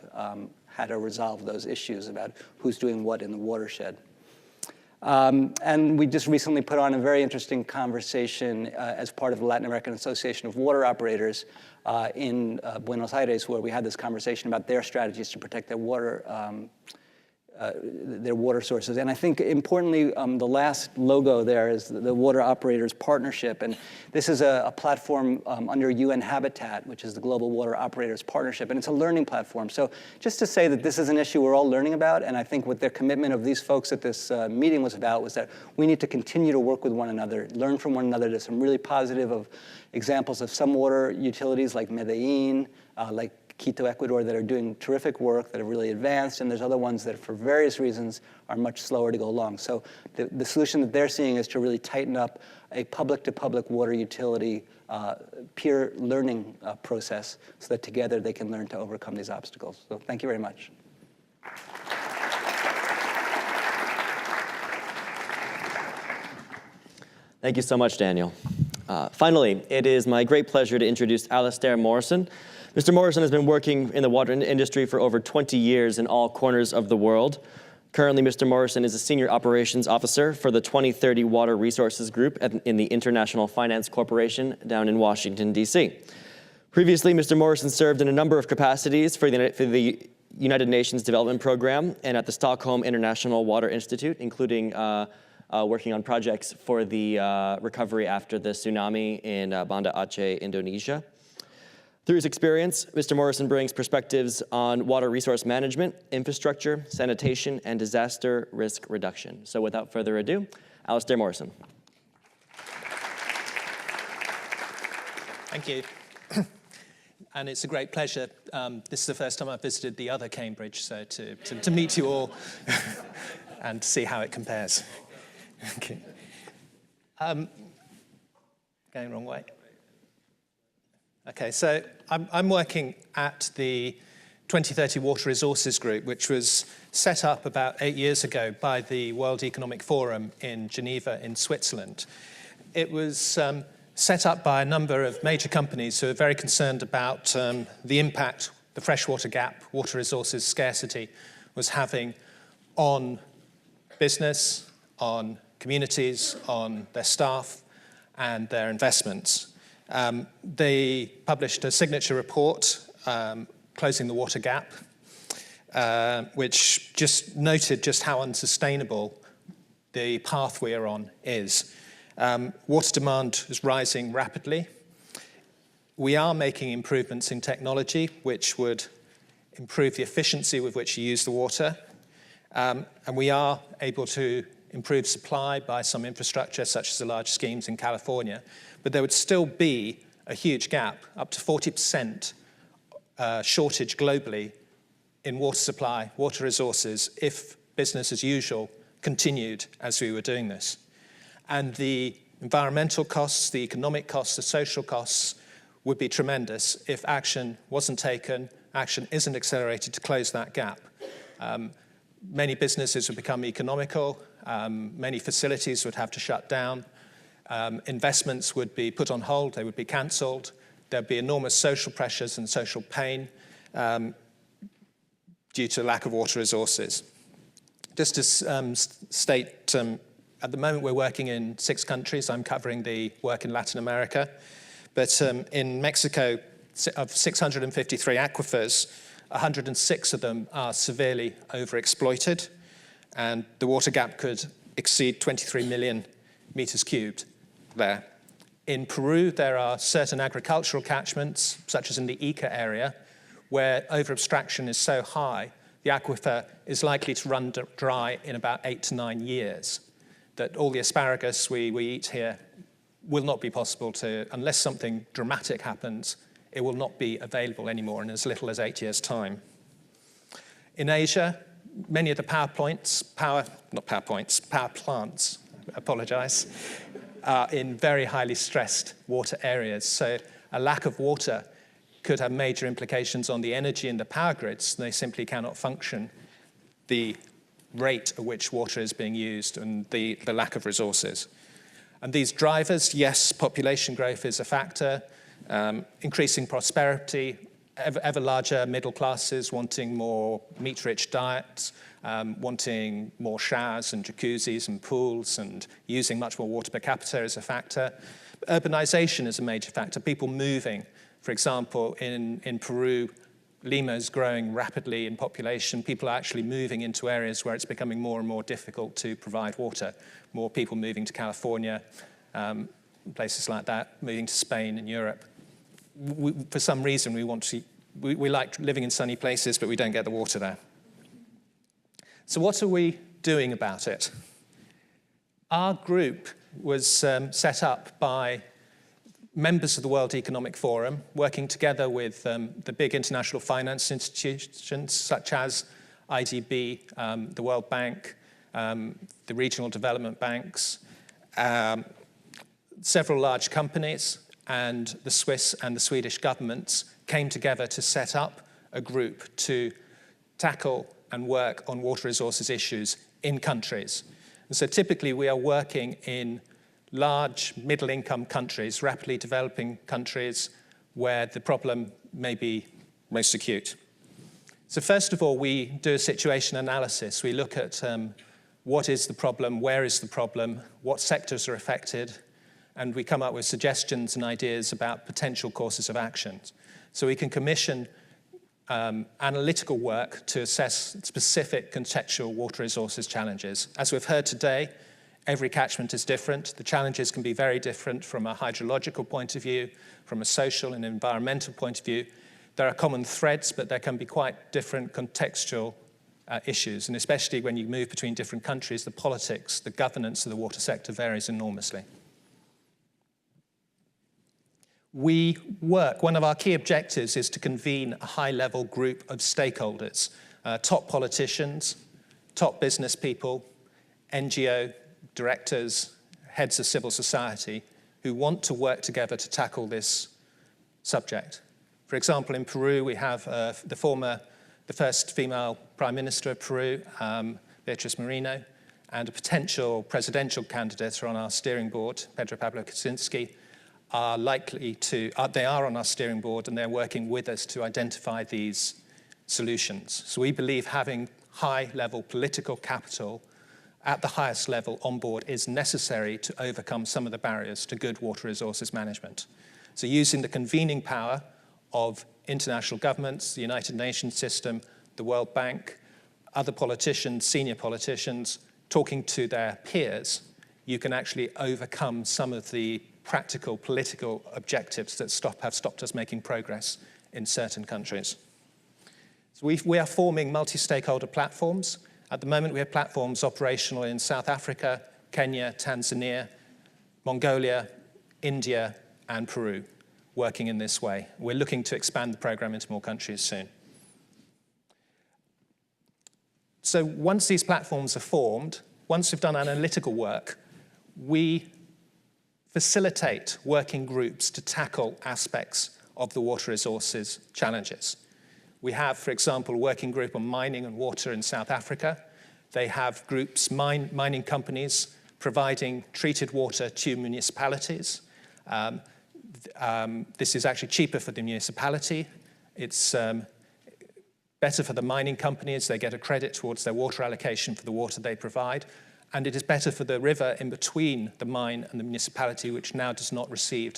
D: how to resolve those issues about who's doing what in the watershed. And we just recently put on a very interesting conversation as part of the Latin American Association of Water Operators in Buenos Aires, where we had this conversation about their strategies to protect their water sources. And I think, importantly, the last logo there is the Water Operators Partnership. And this is a platform under UN Habitat, which is the Global Water Operators Partnership. And it's a learning platform. So just to say that this is an issue we're all learning about, and I think what their commitment of these folks at this meeting was about was that we need to continue to work with one another, learn from one another. There's some really positive examples of some water utilities like Medellin, like Quito, Ecuador, that are doing terrific work, that are really advanced, and there's other ones that, for various reasons, are much slower to go along. So the solution that they're seeing is to really tighten up a public-to-public water utility peer learning process so that together they can learn to overcome these obstacles. So thank you very much.
A: Thank you so much, Daniel. Finally, it is my great pleasure to introduce Alastair Morrison. Mr. Morrison has been working in the water industry for over 20 years in all corners of the world. Currently, Mr. Morrison is a Senior Operations Officer for the 2030 Water Resources Group in the International Finance Corporation down in Washington, D.C. Previously, Mr. Morrison served in a number of capacities for the United Nations Development Program and at the Stockholm International Water Institute, including working on projects for the recovery after the tsunami in Banda Aceh, Indonesia. Through his experience, Mr. Morrison brings perspectives on water resource management, infrastructure, sanitation, and disaster risk reduction. So without further ado, Alastair Morrison.
E: Thank you. And it's a great pleasure. This is the first time I've visited the other Cambridge, so to meet you all and see how it compares. Okay. Going the wrong way. Okay, so I'm working at the 2030 Water Resources Group, which was set up about 8 years ago by the World Economic Forum in Geneva in Switzerland. It was set up by a number of major companies who are very concerned about the impact the freshwater gap, water resources scarcity, was having on business, on communities, on their staff, and their investments. They published a signature report, Closing the Water Gap, which just noted just how unsustainable the path we are on is. Water demand is rising rapidly. We are making improvements in technology, which would improve the efficiency with which you use the water. And we are able to improve supply by some infrastructure, such as the large schemes in California. But there would still be a huge gap, up to 40% shortage globally in water supply, water resources, if business as usual continued as we were doing this. And the environmental costs, the economic costs, the social costs would be tremendous if action wasn't taken, action isn't accelerated to close that gap. Many businesses would become economical, many facilities would have to shut down, investments would be put on hold, they would be cancelled, there'd be enormous social pressures and social pain due to lack of water resources. Just to state, at the moment we're working in 6 countries. I'm covering the work in Latin America. But in Mexico, of 653 aquifers, 106 of them are severely overexploited, and the water gap could exceed 23 million meters cubed there. In Peru, there are certain agricultural catchments, such as in the Ica area, where over-abstraction is so high, the aquifer is likely to run dry in about 8 to 9 years, that all the asparagus we eat here will not be possible to, unless something dramatic happens, it will not be available anymore in as little as 8 years' time. In Asia, many of the power plants, are in very highly stressed water areas. So a lack of water could have major implications on the energy and the power grids. They simply cannot function the rate at which water is being used and the lack of resources. And these drivers, yes, population growth is a factor, increasing prosperity, ever larger middle classes wanting more meat-rich diets, wanting more showers and jacuzzis and pools and using much more water per capita is a factor. Urbanization is a major factor, people moving. For example, in Peru, Lima is growing rapidly in population. People are actually moving into areas where it's becoming more and more difficult to provide water. More people moving to California, places like that, moving to Spain and Europe. For some reason, we like living in sunny places, but we don't get the water there. So what are we doing about it? Our group was set up by members of the World Economic Forum, working together with the big international finance institutions such as IDB, the World Bank, the regional development banks, several large companies, and the Swiss and the Swedish governments came together to set up a group to tackle and work on water resources issues in countries. And so typically we are working in large middle-income countries, rapidly developing countries where the problem may be most acute. So first of all, we do a situation analysis. We look at what is the problem, where is the problem, what sectors are affected, and we come up with suggestions and ideas about potential courses of action. So we can commission analytical work to assess specific contextual water resources challenges. As we've heard today, every catchment is different. The challenges can be very different from a hydrological point of view, from a social and environmental point of view. There are common threads, but there can be quite different contextual issues, and especially when you move between different countries, the politics, the governance of the water sector varies enormously. One of our key objectives is to convene a high-level group of stakeholders, top politicians, top business people, NGO directors, heads of civil society, who want to work together to tackle this subject. For example, in Peru, we have the first female prime minister of Peru, Beatriz Moreno, and a potential presidential candidate on our steering board, Pedro Pablo Kuczynski, they are on our steering board and they're working with us to identify these solutions. So we believe having high-level political capital at the highest level on board is necessary to overcome some of the barriers to good water resources management. So using the convening power of international governments, the United Nations system, the World Bank, other politicians, senior politicians, talking to their peers, you can actually overcome some of the practical political objectives that have stopped us making progress in certain countries. So we are forming multi-stakeholder platforms. At the moment, we have platforms operational in South Africa, Kenya, Tanzania, Mongolia, India, and Peru, working in this way. We're looking to expand the program into more countries soon. So once these platforms are formed, once we've done analytical work, we facilitate working groups to tackle aspects of the water resources challenges. We have, for example, a working group on mining and water in South Africa. They have groups, mining companies, providing treated water to municipalities. This is actually cheaper for the municipality. It's better for the mining companies. They get a credit towards their water allocation for the water they provide. And it is better for the river in between the mine and the municipality, which now does not receive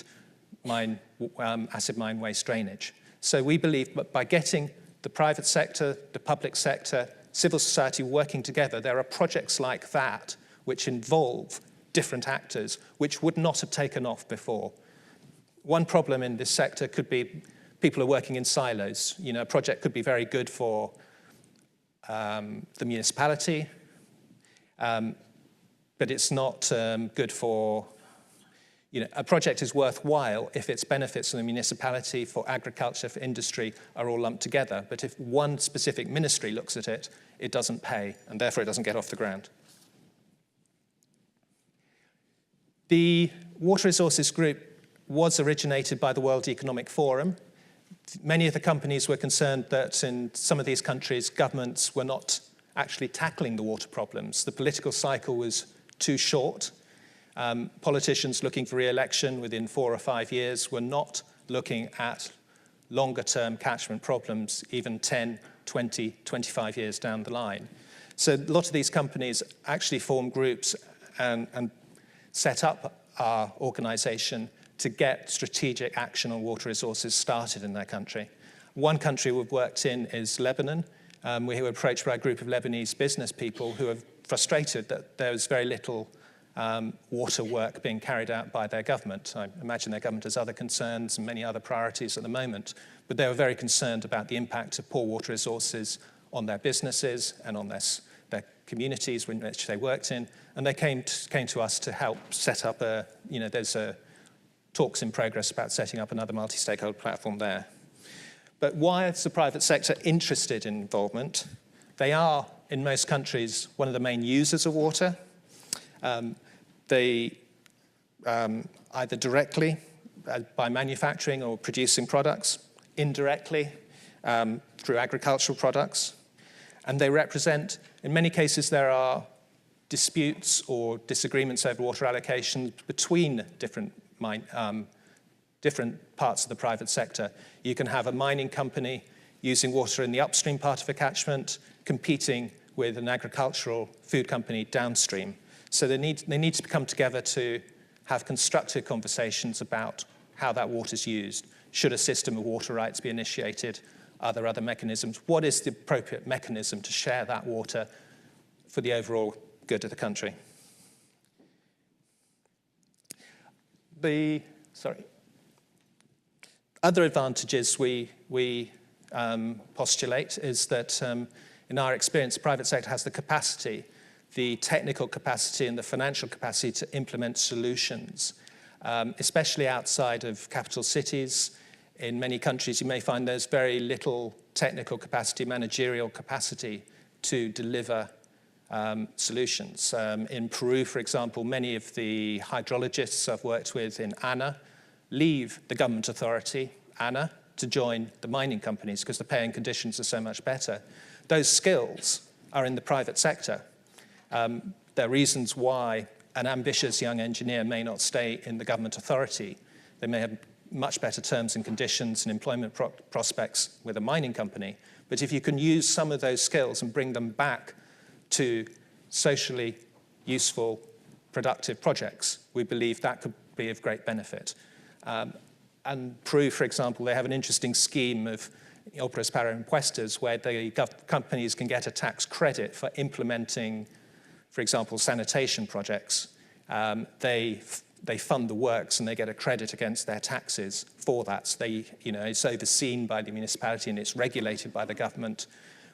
E: acid mine waste drainage. So we believe that by getting the private sector, the public sector, civil society working together, there are projects like that which involve different actors, which would not have taken off before. One problem in this sector could be people are working in silos. You know, a project could be very good for the municipality, but it's not good for, you know, a project is worthwhile if its benefits for the municipality, for agriculture, for industry are all lumped together. But if one specific ministry looks at it, it doesn't pay, and therefore it doesn't get off the ground. The Water Resources Group was originated by the World Economic Forum. Many of the companies were concerned that in some of these countries, governments were not actually tackling the water problems. The political cycle was too short. Politicians looking for re-election within 4 or 5 years were not looking at longer-term catchment problems, even 10, 20, 25 years down the line. So a lot of these companies actually formed groups and set up our organization to get strategic action on water resources started in their country. One country we've worked in is Lebanon. We were approached by a group of Lebanese business people who are frustrated that there was very little water work being carried out by their government. I imagine their government has other concerns and many other priorities at the moment, but they were very concerned about the impact of poor water resources on their businesses and on their communities in which they worked in, and they came to us to help set up there's talks in progress about setting up another multi-stakeholder platform there. But why is the private sector interested in involvement? They are, in most countries, one of the main users of water. They either directly by manufacturing or producing products, indirectly through agricultural products, and they represent, in many cases, there are disputes or disagreements over water allocations between different parts of the private sector. You can have a mining company using water in the upstream part of a catchment, competing with an agricultural food company downstream. So they need to come together to have constructive conversations about how that water is used. Should a system of water rights be initiated? Are there other mechanisms? What is the appropriate mechanism to share that water for the overall good of the country? Other advantages we postulate is that in our experience, the private sector has the capacity, the technical capacity and the financial capacity to implement solutions, especially outside of capital cities. In many countries, you may find there's very little technical capacity, managerial capacity to deliver solutions. In Peru, for example, many of the hydrologists I've worked with in ANA leave the government authority, ANA, to join the mining companies because the pay and conditions are so much better. Those skills are in the private sector. There are reasons why an ambitious young engineer may not stay in the government authority. They may have much better terms and conditions and employment prospects with a mining company. But if you can use some of those skills and bring them back to socially useful, productive projects, we believe that could be of great benefit. And Peru, for example, they have an interesting scheme of obras para impuestos where the companies can get a tax credit for implementing, for example, sanitation projects. They fund the works and they get a credit against their taxes for that. So it's overseen by the municipality and it's regulated by the government.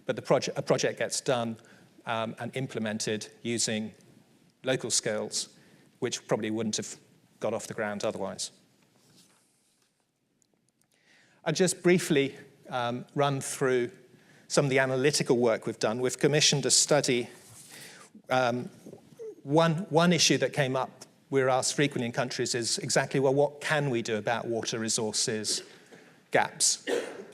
E: But a project gets done and implemented using local skills, which probably wouldn't have got off the ground otherwise. I'll just briefly run through some of the analytical work we've done. We've commissioned a study. One issue that came up, we're asked frequently in countries, is exactly, well, what can we do about water resources gaps?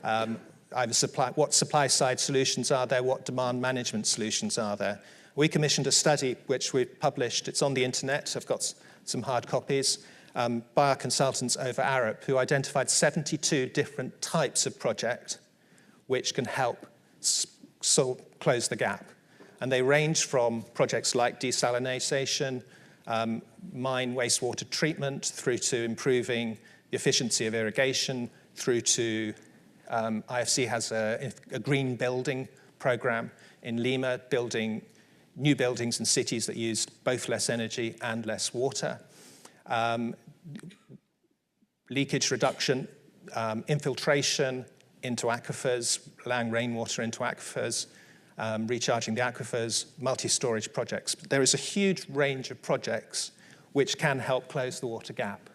E: What supply-side solutions are there? What demand management solutions are there? We commissioned a study which we've published. It's on the internet. I've got some hard copies by our consultants over Arup, who identified 72 different types of project which can help close the gap. And they range from projects like desalination, mine wastewater treatment, through to improving the efficiency of irrigation, through to IFC has a green building program in Lima, building new buildings and cities that use both less energy and less water. Leakage reduction, infiltration into aquifers, allowing rainwater into aquifers, recharging the aquifers, multi-storage projects. There is a huge range of projects which can help close the water gap.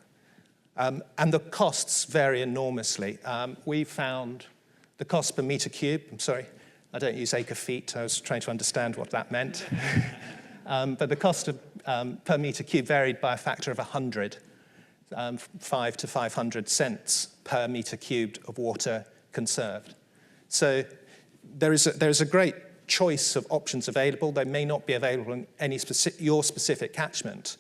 E: And the costs vary enormously. We found the cost per meter cube, I'm sorry, I don't use acre feet, I was trying to understand what that meant. But the cost of, per meter cube varied by a factor of 100, 5 to 500 cents per meter cubed of water conserved. So there is a great choice of options available. They may not be available in any your specific catchment,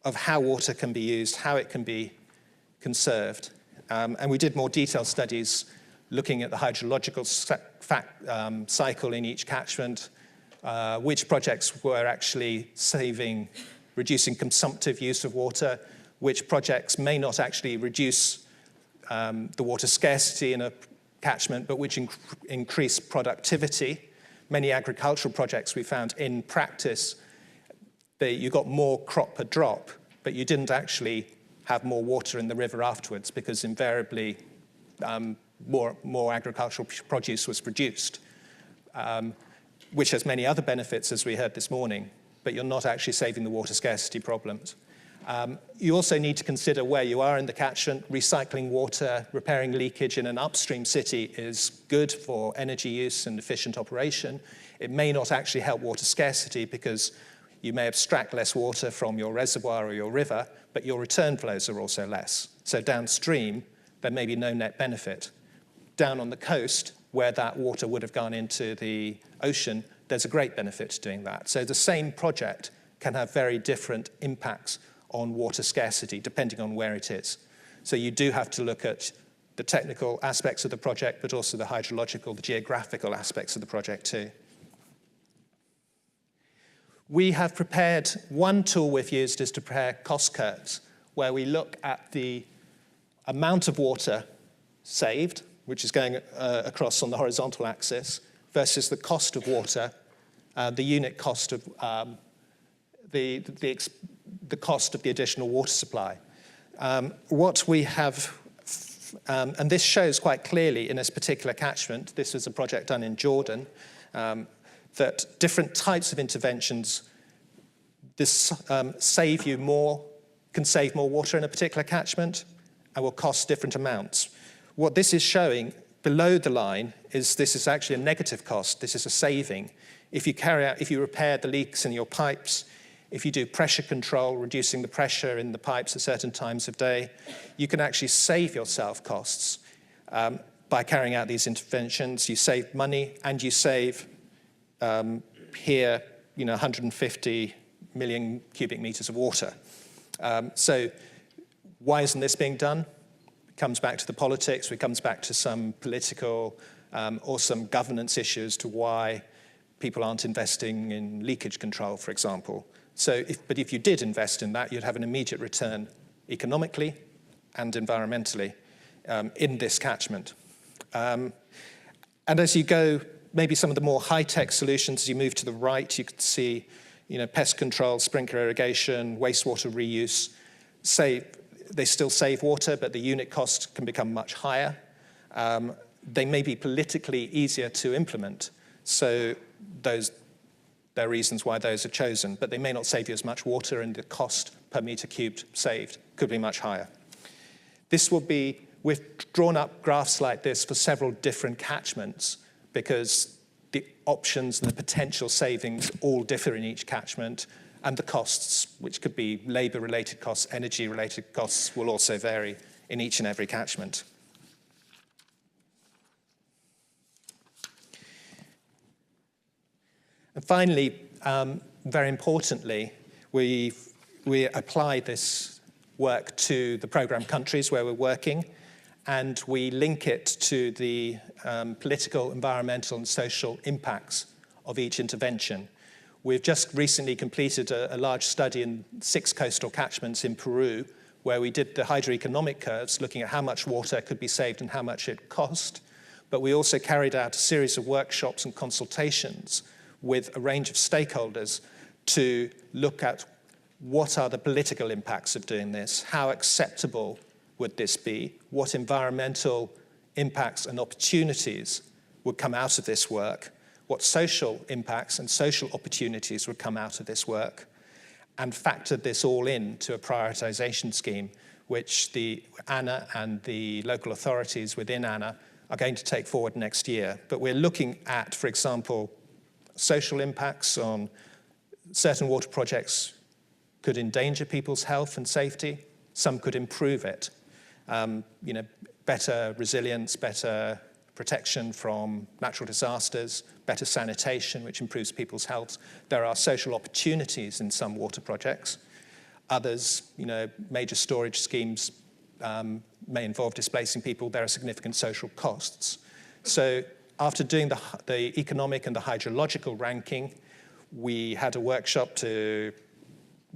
E: of how water can be used, how it can be conserved. And we did more detailed studies looking at the hydrological cycle in each catchment, which projects were actually reducing consumptive use of water, which projects may not actually reduce the water scarcity in a catchment, but which increase productivity. Many agricultural projects we found in practice, you got more crop per drop, but you didn't actually have more water in the river afterwards because invariably more agricultural produce was produced, which has many other benefits, as we heard this morning, but you're not actually saving the water scarcity problems. You also need to consider where you are in the catchment. Recycling water, repairing leakage in an upstream city is good for energy use and efficient operation. It may not actually help water scarcity because you may abstract less water from your reservoir or your river, but your return flows are also less. So downstream, there may be no net benefit. Down on the coast, where that water would have gone into the ocean, there's a great benefit to doing that. So the same project can have very different impacts on water scarcity, depending on where it is. So you do have to look at the technical aspects of the project, but also the hydrological, the geographical aspects of the project too. We have prepared, one tool we've used is to prepare cost curves, where we look at the amount of water saved, which is going across on the horizontal axis, versus the cost of water, the unit cost of the cost of the additional water supply. What we have, and this shows quite clearly in this particular catchment, this was a project done in Jordan, that different types of interventions save you more, can save more water in a particular catchment and will cost different amounts. What this is showing below the line is this is actually a negative cost. This is a saving. If you repair the leaks in your pipes, if you do pressure control, reducing the pressure in the pipes at certain times of day, you can actually save yourself costs by carrying out these interventions. You save money and you save here, 150 million cubic meters of water. So why isn't this being done? It comes back to the politics. It comes back to some political or some governance issues to why people aren't investing in leakage control, for example. But if you did invest in that, you'd have an immediate return economically and environmentally in this catchment. And as you go, maybe some of the more high-tech solutions, as you move to the right, you can see pest control, sprinkler irrigation, wastewater reuse. They still save water, but the unit cost can become much higher. They may be politically easier to implement, so there are reasons why those are chosen, but they may not save you as much water, and the cost per meter cubed saved could be much higher. We've drawn up graphs like this for several different catchments because the options and the potential savings all differ in each catchment, and the costs, which could be labor-related costs, energy-related costs, will also vary in each and every catchment. And finally, very importantly, we apply this work to the program countries where we're working, and we link it to the political, environmental, and social impacts of each intervention. We've just recently completed a large study in 6 coastal catchments in Peru, where we did the hydroeconomic curves, looking at how much water could be saved and how much it cost. But we also carried out a series of workshops and consultations with a range of stakeholders to look at what are the political impacts of doing this, how acceptable would this be, what environmental impacts and opportunities would come out of this work, what social impacts and social opportunities would come out of this work, and factored this all into a prioritization scheme, which the ANA and the local authorities within ANA are going to take forward next year. But we're looking at, for example, social impacts on certain water projects could endanger people's health and safety. Some could improve it. Better resilience, better protection from natural disasters, better sanitation, which improves people's health. There are social opportunities in some water projects. Others, major storage schemes may involve displacing people. There are significant social costs. So after doing the economic and the hydrological ranking, we had a workshop to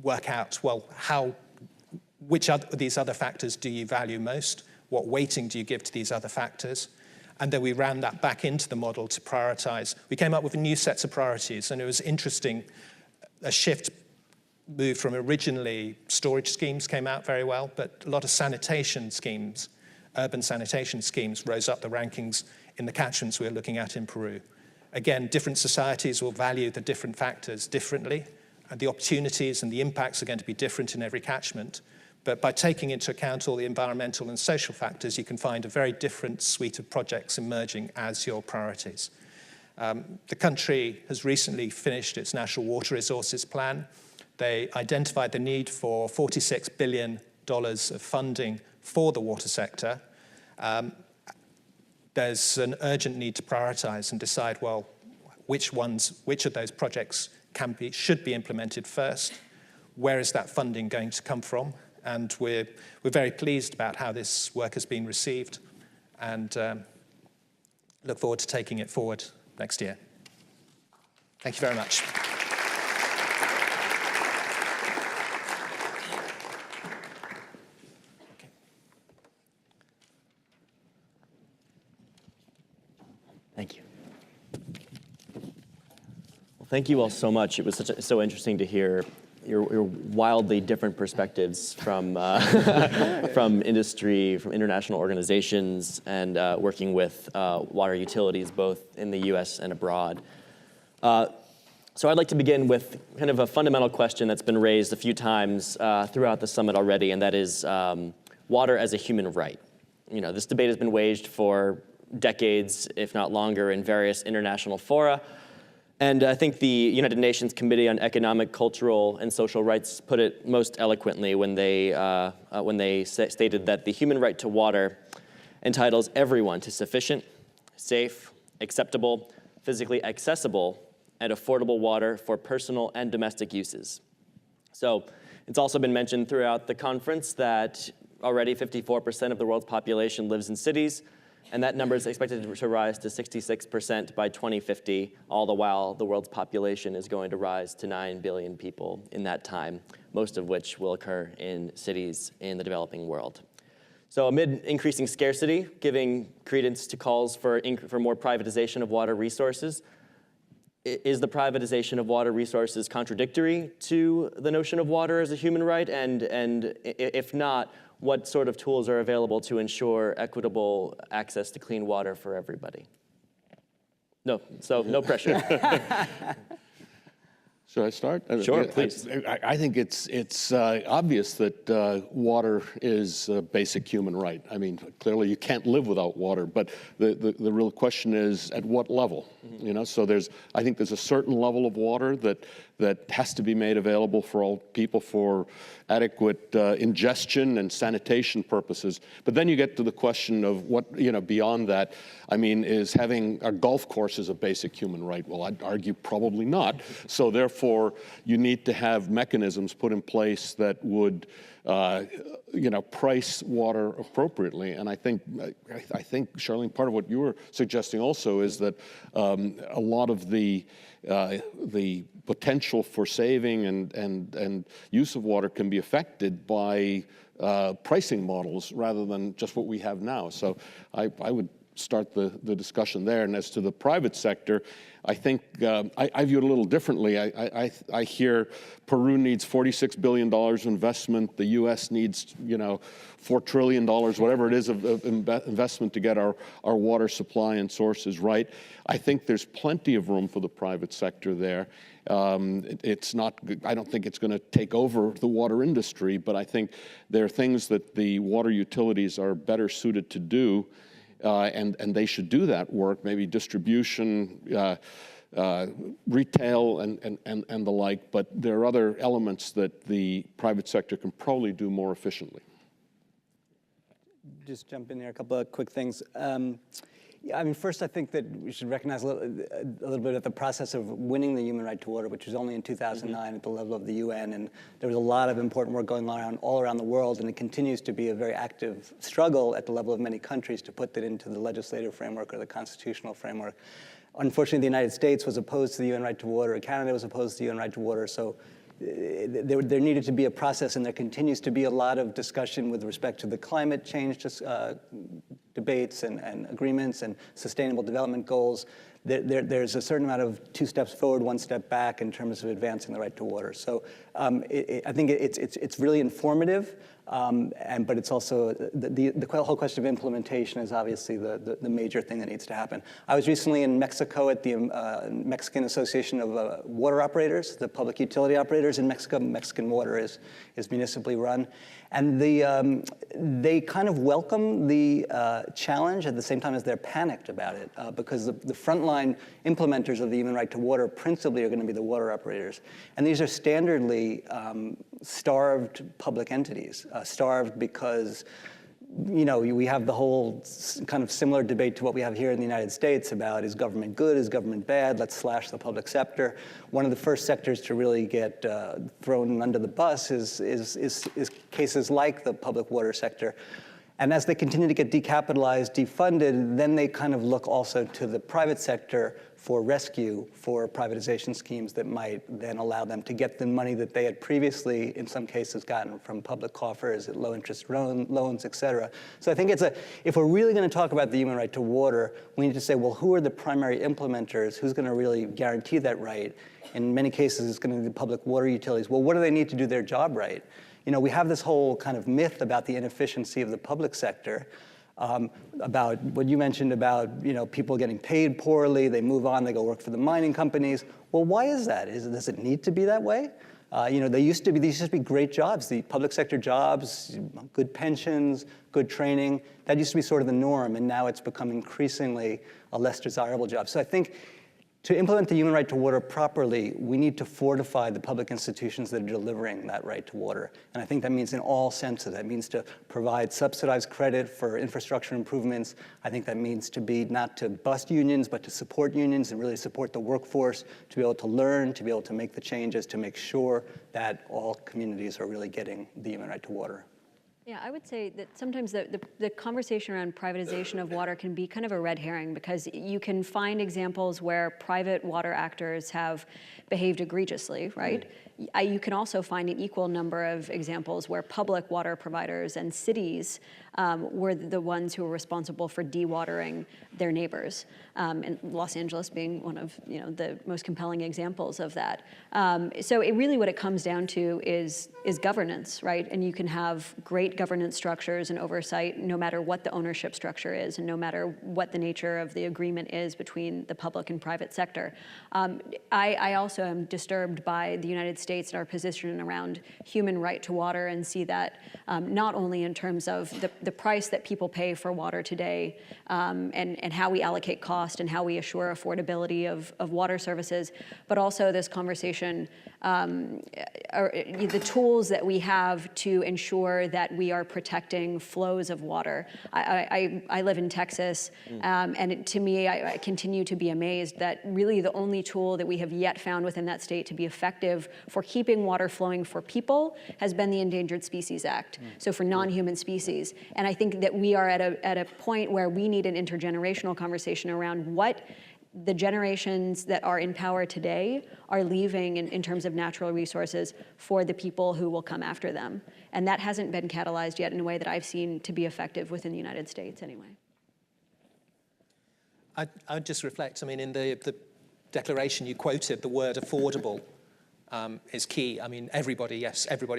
E: work out, well, which of these other factors do you value most? What weighting do you give to these other factors? And then we ran that back into the model to prioritize. We came up with new sets of priorities, and it was interesting. A shift moved from originally storage schemes came out very well, but a lot of sanitation schemes, urban sanitation schemes, rose up the rankings in the catchments we were looking at in Peru. Again, different societies will value the different factors differently, and the opportunities and the impacts are going to be different in every catchment. But by taking into account all the environmental and social factors, you can find a very different suite of projects emerging as your priorities. The country has recently finished its National Water Resources Plan. They identified the need for $46 billion of funding for the water sector. There's an urgent need to prioritize and decide, well, which of those projects should be implemented first? Where is that funding going to come from? And we're very pleased about how this work has been received, and look forward to taking it forward next year. Thank you very much.
A: Thank you. Well, thank you all so much. It was so interesting to hear your wildly different perspectives from from industry, from international organizations, and working with water utilities both in the U.S. and abroad. So I'd like to begin with kind of a fundamental question that's been raised a few times throughout the summit already, and that is water as a human right. This debate has been waged for decades, if not longer, in various international fora. And I think the United Nations Committee on Economic, Cultural, and Social Rights put it most eloquently when they stated that the human right to water entitles everyone to sufficient, safe, acceptable, physically accessible, and affordable water for personal and domestic uses. So it's also been mentioned throughout the conference that already 54% of the world's population lives in cities, and that number is expected to rise to 66% by 2050, all the while the world's population is going to rise to 9 billion people in that time, most of which will occur in cities in the developing world. So amid increasing scarcity, giving credence to calls for more privatization of water resources, is the privatization of water resources contradictory to the notion of water as a human right? And if not, what sort of tools are available to ensure equitable access to clean water for everybody? No, so no pressure.
B: Should I start?
A: Sure, please.
B: I think it's obvious that water is a basic human right. I mean, clearly you can't live without water, but the real question is at what level? Mm-hmm. So I think there's a certain level of water that has to be made available for all people for adequate ingestion and sanitation purposes. But then you get to the question of what, beyond that, I mean, is having a golf course is a basic human right? Well, I'd argue probably not. So therefore, you need to have mechanisms put in place that would price water appropriately. And I think, Charlene, part of what you were suggesting also is that a lot of the the potential for saving and use of water can be affected by pricing models rather than just what we have now. So I would start the discussion there. And as to the private sector, I think I view it a little differently. I hear Peru needs $46 billion of investment. The U.S. needs, $4 trillion, whatever it is, of investment to get our water supply and sources right. I think there's plenty of room for the private sector there. It's not, I don't think it's going to take over the water industry, but I think there are things that the water utilities are better suited to do. And they should do that work, maybe distribution, retail, and the like. But there are other elements that the private sector can probably do more efficiently.
D: Just jump in there, a couple of quick things. Yeah, I mean, first, I think that we should recognize a little bit of the process of winning the human right to water, which was only in 2009 at the level of the UN, and there was a lot of important work going on all around the world, and it continues to be a very active struggle at the level of many countries to put that into the legislative framework or the constitutional framework. Unfortunately, the United States was opposed to the UN right to water, Canada was opposed to the UN right to water, so there needed to be a process, and there continues to be a lot of discussion with respect to the climate change debates and agreements and sustainable development goals. There's a certain amount of 2 steps forward, 1 step back in terms of advancing the right to water. So I think it's really informative, but it's also, the whole question of implementation is obviously the major thing that needs to happen. I was recently in Mexico at the Mexican Association of Water Operators, the public utility operators in Mexico. Mexican water is municipally run. And they kind of welcome the challenge at the same time as they're panicked about it, because the frontline implementers of the human right to water principally are going to be the water operators. And these are standardly starved public entities, starved because we have the whole kind of similar debate to what we have here in the United States about, is government good, is government bad, let's slash the public sector. One of the first sectors to really get thrown under the bus is cases like the public water sector. And as they continue to get decapitalized, defunded, then they kind of look also to the private sector for rescue, for privatization schemes that might then allow them to get the money that they had previously, in some cases, gotten from public coffers, at low interest loans, et cetera. So I think if we're really going to talk about the human right to water, we need to say, well, who are the primary implementers? Who's going to really guarantee that right? In many cases, it's going to be the public water utilities. Well, what do they need to do their job right? We have this whole kind of myth about the inefficiency of the public sector, about what you mentioned about people getting paid poorly, they move on, they go work for the mining companies. Well, why is that? Does it need to be that way? These used to be great jobs, the public sector jobs, good pensions, good training. That used to be sort of the norm, and now it's become increasingly a less desirable job. So I think to implement the human right to water properly, we need to fortify the public institutions that are delivering that right to water. And I think that means in all senses. That means to provide subsidized credit for infrastructure improvements. I think that means to be not to bust unions, but to support unions and really support the workforce, to be able to learn, to be able to make the changes, to make sure that all communities are really getting the human right to water.
C: Yeah, I would say that sometimes the conversation around privatization of water can be kind of a red herring, because you can find examples where private water actors have behaved egregiously, right? You can also find an equal number of examples where public water providers and cities were the ones who were responsible for dewatering their neighbors, and Los Angeles being one of the most compelling examples of that. So what it comes down to is governance, right? And you can have great governance structures and oversight no matter what the ownership structure is, and no matter what the nature of the agreement is between the public and private sector. I also am disturbed by the United States and our position around human right to water, and see that not only in terms of the price that people pay for water today, and how we allocate cost and how we assure affordability of water services, but also this conversation, the tools that we have to ensure that we are protecting flows of water. I live in Texas, and to me, I continue to be amazed that really the only tool that we have yet found within that state to be effective for keeping water flowing for people has been the Endangered Species Act, so for non-human species. And I think that we are at a point where we need an intergenerational conversation around what the generations that are in power today are leaving in terms of natural resources for the people who will come after them. And that hasn't been catalyzed yet in a way that I've seen to be effective within the United States anyway.
E: I would just reflect, I mean, in the declaration you quoted, the word affordable is key. I mean, everybody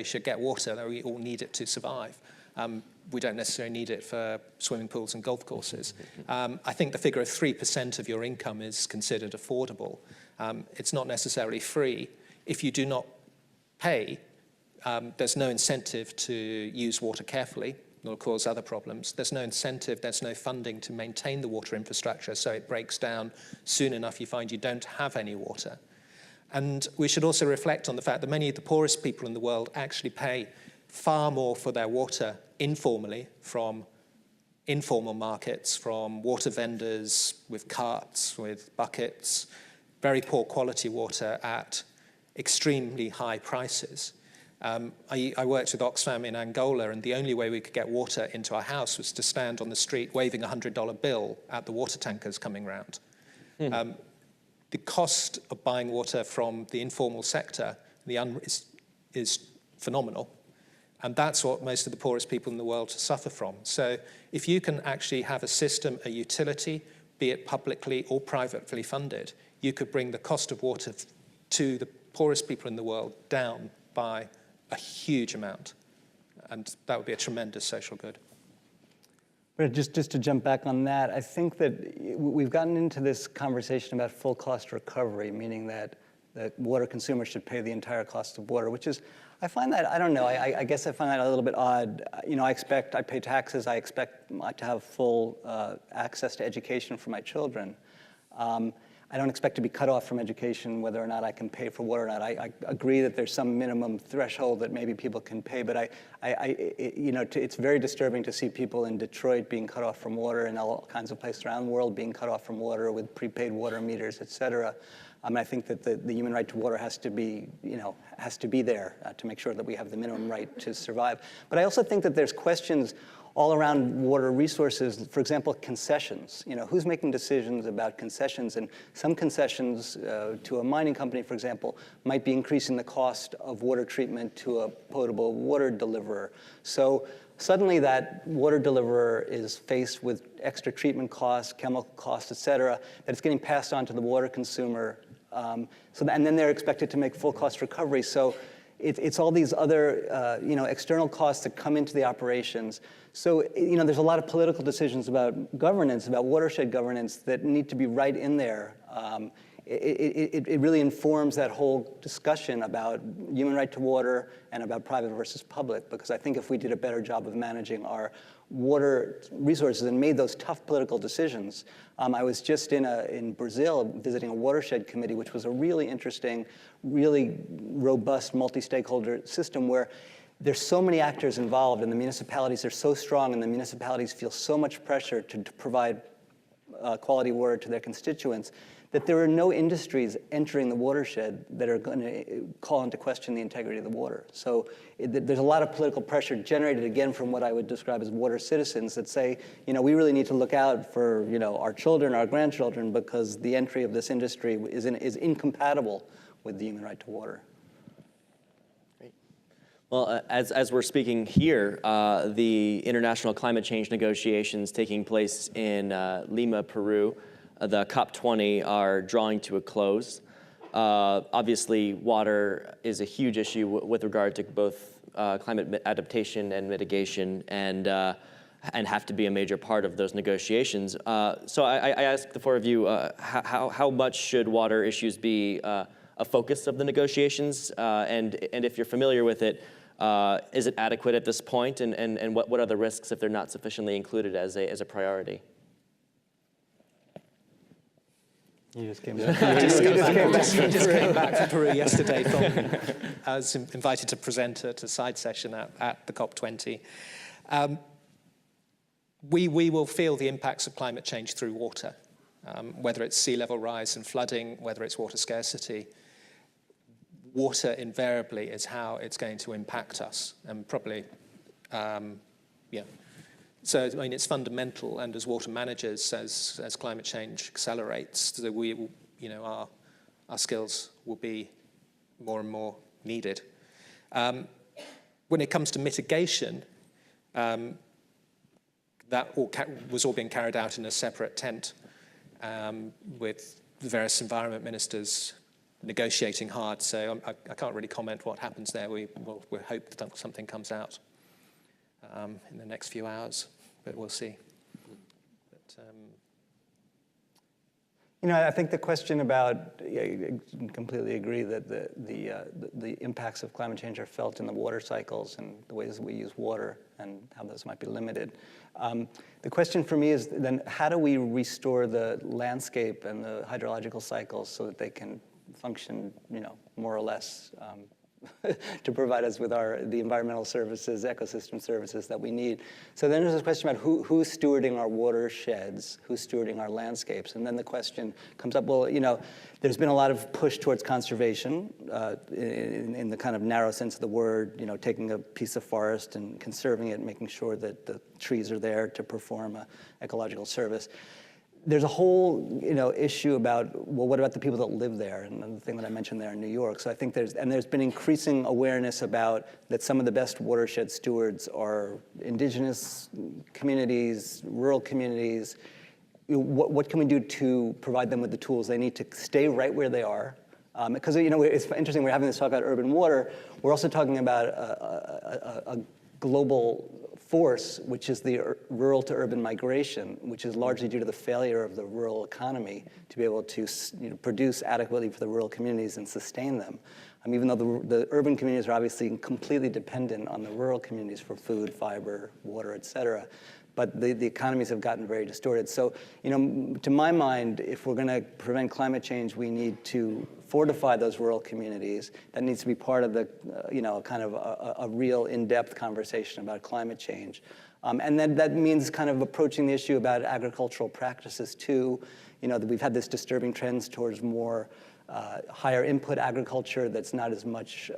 E: should get water. We all need it to survive. We don't necessarily need it for swimming pools and golf courses. I think the figure of 3% of your income is considered affordable. It's not necessarily free. If you do not pay, there's no incentive to use water carefully. It'll cause other problems. There's no incentive, there's no funding to maintain the water infrastructure, so it breaks down soon enough you find you don't have any water. And we should also reflect on the fact that many of the poorest people in the world actually pay far more for their water informally from informal markets, from water vendors with carts, with buckets, very poor quality water at extremely high prices. I worked with Oxfam in Angola, and the only way we could get water into our house was to stand on the street waving a $100 bill at the water tankers coming round. The cost of buying water from the informal sector is phenomenal. And that's what most of the poorest people in the world suffer from. So if you can actually have a system, a utility, be it publicly or privately funded, you could bring the cost of water to the poorest people in the world down by a huge amount. And that would be a tremendous social good.
D: But just to jump back on that, I think that we've gotten into this conversation about full cost recovery, meaning that water consumers should pay the entire cost of water, which is, I find that, I don't know, I guess I find that a little bit odd. You know, I pay taxes, I expect to have full access to education for my children. I don't expect to be cut off from education whether or not I can pay for water or not. I agree that there's some minimum threshold that maybe people can pay, but it's very disturbing to see people in Detroit being cut off from water and all kinds of places around the world being cut off from water with prepaid water meters, et cetera. I think that the human right to water has to be there to make sure that we have the minimum right to survive. But I also think that there's questions all around water resources. For example, concessions. You know, who's making decisions about concessions? And some concessions to a mining company, for example, might be increasing the cost of water treatment to a potable water deliverer. So suddenly that water deliverer is faced with extra treatment costs, chemical costs, et cetera, that it's getting passed on to the water consumer. And then they're expected to make full cost recovery. So it's all these other external costs that come into the operations. So there's a lot of political decisions about governance, about watershed governance that need to be right in there. It really informs that whole discussion about human right to water and about private versus public, because I think if we did a better job of managing our water resources and made those tough political decisions. I was just in Brazil visiting a watershed committee, which was a really interesting, really robust multi-stakeholder system where there's so many actors involved and the municipalities are so strong and the municipalities feel so much pressure to provide quality water to their constituents that there are no industries entering the watershed that are going to call into question the integrity of the water. So there's a lot of political pressure generated, again, from what I would describe as water citizens that say, we really need to look out for, our children, our grandchildren, because the entry of this industry is incompatible with the human right to water.
A: Great. Well, as we're speaking here, the international climate change negotiations taking place in Lima, Peru, the COP20 are drawing to a close. Obviously, water is a huge issue with regard to both climate adaptation and mitigation, and have to be a major part of those negotiations. So I ask the four of you, how much should water issues be a focus of the negotiations? And if you're familiar with it, is it adequate at this point? And what are the risks if they're not sufficiently included as a priority?
D: You just came back.
E: I just came back from Peru yesterday. I was invited to present at a side session at the COP20. We will feel the impacts of climate change through water, whether it's sea level rise and flooding, whether it's water scarcity. Water invariably is how it's going to impact us, and probably, So, I mean, it's fundamental, and as water managers, as climate change accelerates, so we, you know, our skills will be more and more needed. When it comes to mitigation, that was all being carried out in a separate tent with the various environment ministers negotiating hard. So I can't really comment what happens there. We hope that something comes out in the next few hours, but we'll see. But,
D: you know, I think the question about, I completely agree that the impacts of climate change are felt in the water cycles and the ways that we use water and how those might be limited. The question for me is then, how do we restore the landscape and the hydrological cycles so that they can function, you know, more or less to provide us with the environmental services, ecosystem services that we need. So then there's this question about who's stewarding our watersheds, who's stewarding our landscapes, and then the question comes up, well, you know, there's been a lot of push towards conservation in the kind of narrow sense of the word, you know, taking a piece of forest and conserving it, making sure that the trees are there to perform an ecological service. There's a whole, you know, issue about, well, what about the people that live there? And the thing that I mentioned there in New York. So I think there's been increasing awareness about that some of the best watershed stewards are indigenous communities, rural communities. What can we do to provide them with the tools they need to stay right where they are? Because, you know, it's interesting, we're having this talk about urban water. We're also talking about a global force, which is the rural to urban migration, which is largely due to the failure of the rural economy to be able to, you know, produce adequately for the rural communities and sustain them. Even though the urban communities are obviously completely dependent on the rural communities for food, fiber, water, et cetera, but the economies have gotten very distorted. So, you know, to my mind, if we're going to prevent climate change, we need to fortify those rural communities. That needs to be part of the, you know, kind of a real in-depth conversation about climate change. And then that means kind of approaching the issue about agricultural practices too. You know, that we've had this disturbing trends towards more higher input agriculture that's not as much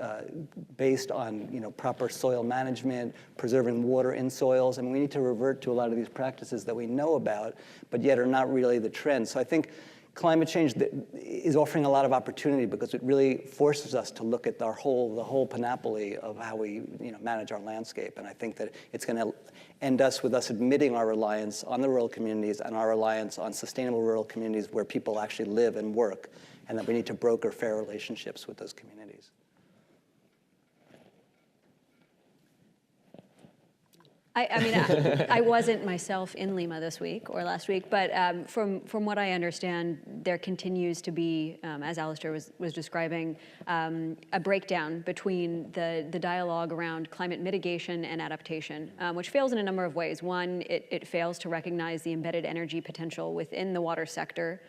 D: based on, you know, proper soil management, preserving water in soils. I mean, we need to revert to a lot of these practices that we know about, but yet are not really the trend. So I think climate change is offering a lot of opportunity because it really forces us to look at the whole panoply of how we, you know, manage our landscape. And I think that it's going to end us with us admitting our reliance on the rural communities and our reliance on sustainable rural communities where people actually live and work, and that we need to broker fair relationships with those communities.
C: I mean, I wasn't myself in Lima this week or last week, but from what I understand, there continues to be, as Alistair was describing, a breakdown between the dialogue around climate mitigation and adaptation, which fails in a number of ways. One, it fails to recognize the embedded energy potential within the water sector,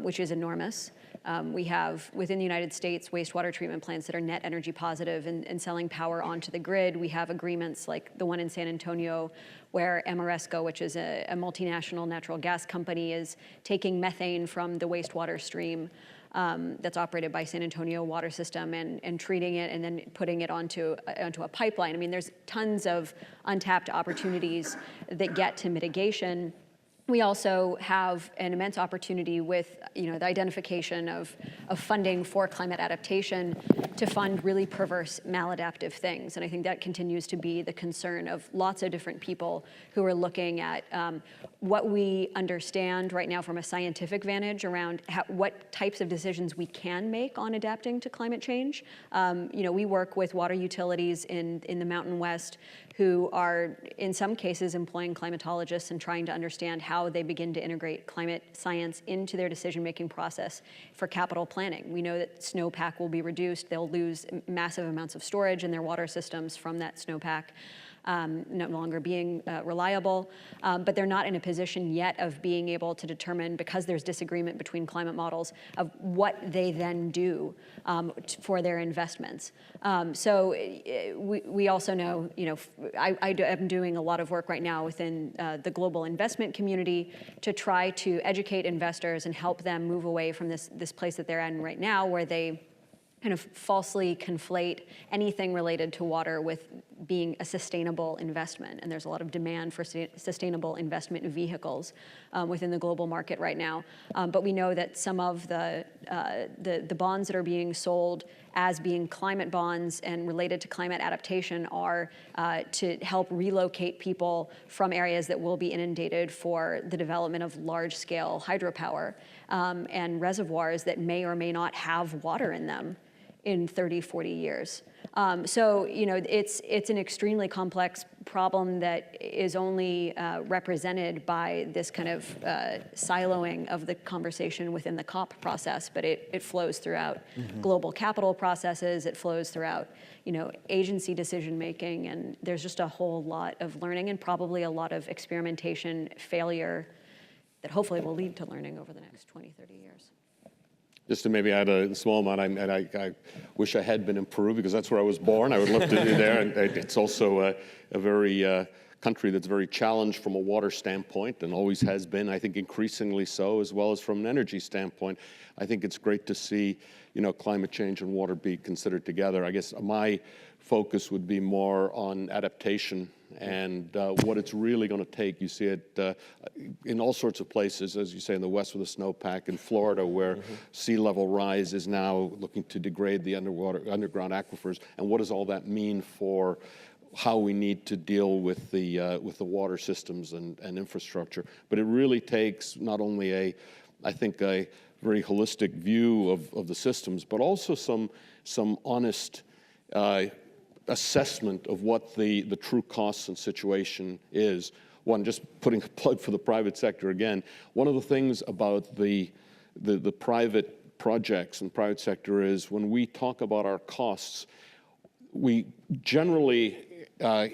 C: which is enormous. We have, within the United States, wastewater treatment plants that are net energy positive and selling power onto the grid. We have agreements like the one in San Antonio where Ameresco, which is a multinational natural gas company, is taking methane from the wastewater stream that's operated by San Antonio Water System and treating it and then putting it onto a pipeline. I mean, there's tons of untapped opportunities that get to mitigation. We also have an immense opportunity with, you know, the identification of funding for climate adaptation to fund really perverse maladaptive things. And I think that continues to be the concern of lots of different people who are looking at what we understand right now from a scientific vantage around what types of decisions we can make on adapting to climate change. You know, we work with water utilities in the Mountain West who are, in some cases, employing climatologists and trying to understand how they begin to integrate climate science into their decision-making process for capital planning. We know that snowpack will be reduced. They'll lose massive amounts of storage in their water systems from that snowpack. No longer being reliable, but they're not in a position yet of being able to determine, because there's disagreement between climate models, of what they then do for their investments. So we also know, you know, I'm doing a lot of work right now within the global investment community to try to educate investors and help them move away from this place that they're in right now, where they kind of falsely conflate anything related to water with being a sustainable investment. And there's a lot of demand for sustainable investment vehicles within the global market right now. But we know that some of the bonds that are being sold as being climate bonds and related to climate adaptation are to help relocate people from areas that will be inundated for the development of large-scale hydropower and reservoirs that may or may not have water in them in 30, 40 years. So, it's an extremely complex problem that is only represented by this kind of siloing of the conversation within the COP process, but it flows throughout global capital processes, it flows throughout, agency decision-making, and there's just a whole lot of learning and probably a lot of experimentation failure that hopefully will lead to learning over the next 20, 30 years.
B: Just to maybe add a small amount, I wish I had been in Peru because that's where I was born. I would love to be there. And it's also a very country that's very challenged from a water standpoint and always has been, I think increasingly so, as well as from an energy standpoint. I think it's great to see, climate change and water be considered together. I guess my focus would be more on adaptation and what it's really going to take. You see it in all sorts of places, as you say, in the West with the snowpack, in Florida, where sea level rise is now looking to degrade the underground aquifers. And what does all that mean for how we need to deal with the water systems and infrastructure? But it really takes not only I think a very holistic view of the systems, but also some honest assessment of what the true costs and situation is. One, just putting a plug for the private sector again, one of the things about the private projects and private sector is when we talk about our costs, we generally are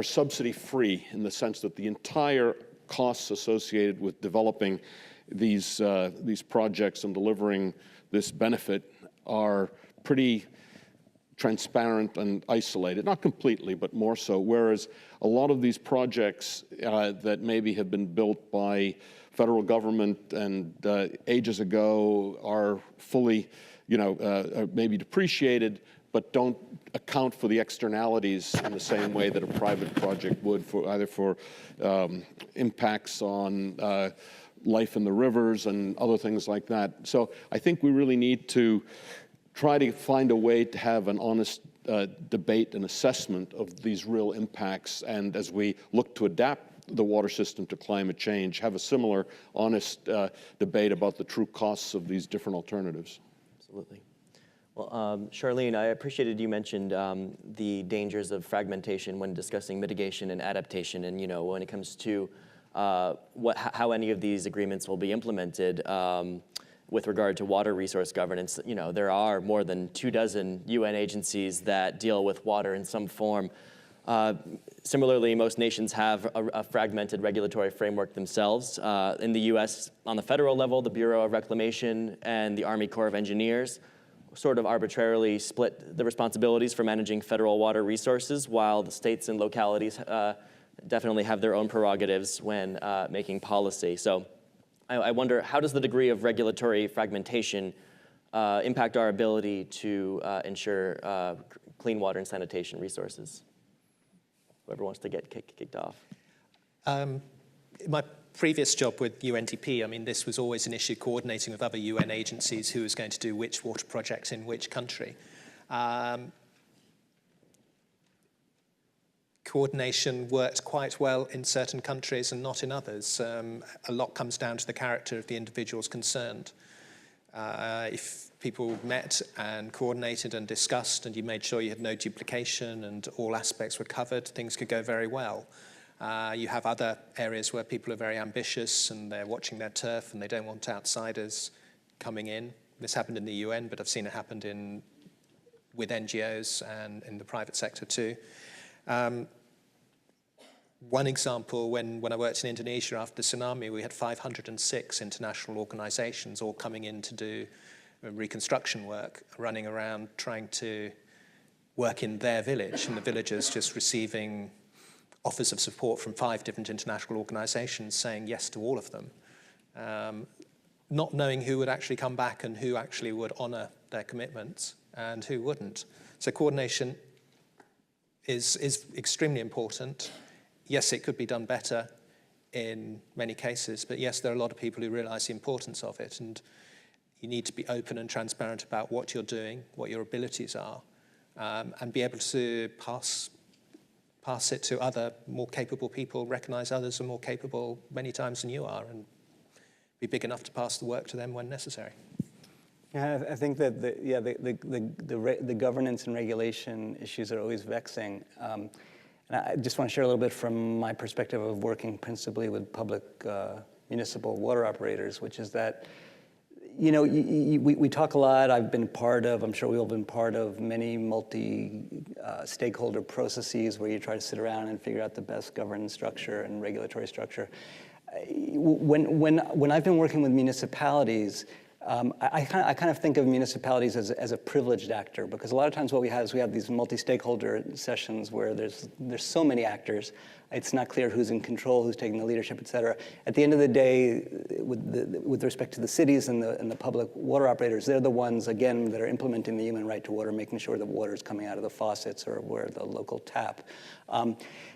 B: subsidy free in the sense that the entire costs associated with developing these projects and delivering this benefit are pretty transparent and isolated, not completely, but more so, whereas a lot of these projects that maybe have been built by federal government and ages ago are fully, maybe depreciated, but don't account for the externalities in the same way that a private project would, for impacts on life in the rivers and other things like that. So I think we really need to try to find a way to have an honest debate and assessment of these real impacts, and as we look to adapt the water system to climate change, have a similar honest debate about the true costs of these different alternatives.
A: Absolutely. Well, Charlene, I appreciated you mentioned the dangers of fragmentation when discussing mitigation and adaptation, and when it comes to how any of these agreements will be implemented with regard to water resource governance. There are more than 24 UN agencies that deal with water in some form. Similarly, most nations have a fragmented regulatory framework themselves. In the US, on the federal level, the Bureau of Reclamation and the Army Corps of Engineers sort of arbitrarily split the responsibilities for managing federal water resources, while the states and localities definitely have their own prerogatives when making policy. So I wonder, how does the degree of regulatory fragmentation impact our ability to ensure clean water and sanitation resources? Whoever wants to get kicked off.
E: My previous job with UNDP, this was always an issue, coordinating with other UN agencies who was going to do which water projects in which country. Coordination worked quite well in certain countries and not in others. A lot comes down to the character of the individuals concerned. If people met and coordinated and discussed and you made sure you had no duplication and all aspects were covered, things could go very well. You have other areas where people are very ambitious and they're watching their turf and they don't want outsiders coming in. This happened in the UN, but I've seen it happen with NGOs and in the private sector too. One example, when I worked in Indonesia after the tsunami, we had 506 international organizations all coming in to do reconstruction work, running around trying to work in their village, and the villagers just receiving offers of support from 5 different international organizations saying yes to all of them, not knowing who would actually come back and who actually would honor their commitments. and who wouldn't. So coordination is extremely important. Yes, it could be done better in many cases, but yes, there are a lot of people who realize the importance of it, and you need to be open and transparent about what you're doing, what your abilities are, and be able to pass it to other more capable people, recognize others are more capable many times than you are, and be big enough to pass the work to them when necessary.
D: Yeah, I think that the governance and regulation issues are always vexing. And I just want to share a little bit from my perspective of working principally with public municipal water operators, which is that, you know, we talk a lot. I've been part of, I'm sure we've all been part of many multi-stakeholder processes where you try to sit around and figure out the best governance structure and regulatory structure. When I've been working with municipalities, I kind of think of municipalities as a privileged actor, because a lot of times what we have is we have these multi-stakeholder sessions where there's so many actors. It's not clear who's in control, who's taking the leadership, et cetera. At the end of the day, with respect to the cities and the public water operators, they're the ones, again, that are implementing the human right to water, making sure the water is coming out of the faucets or where the local tap.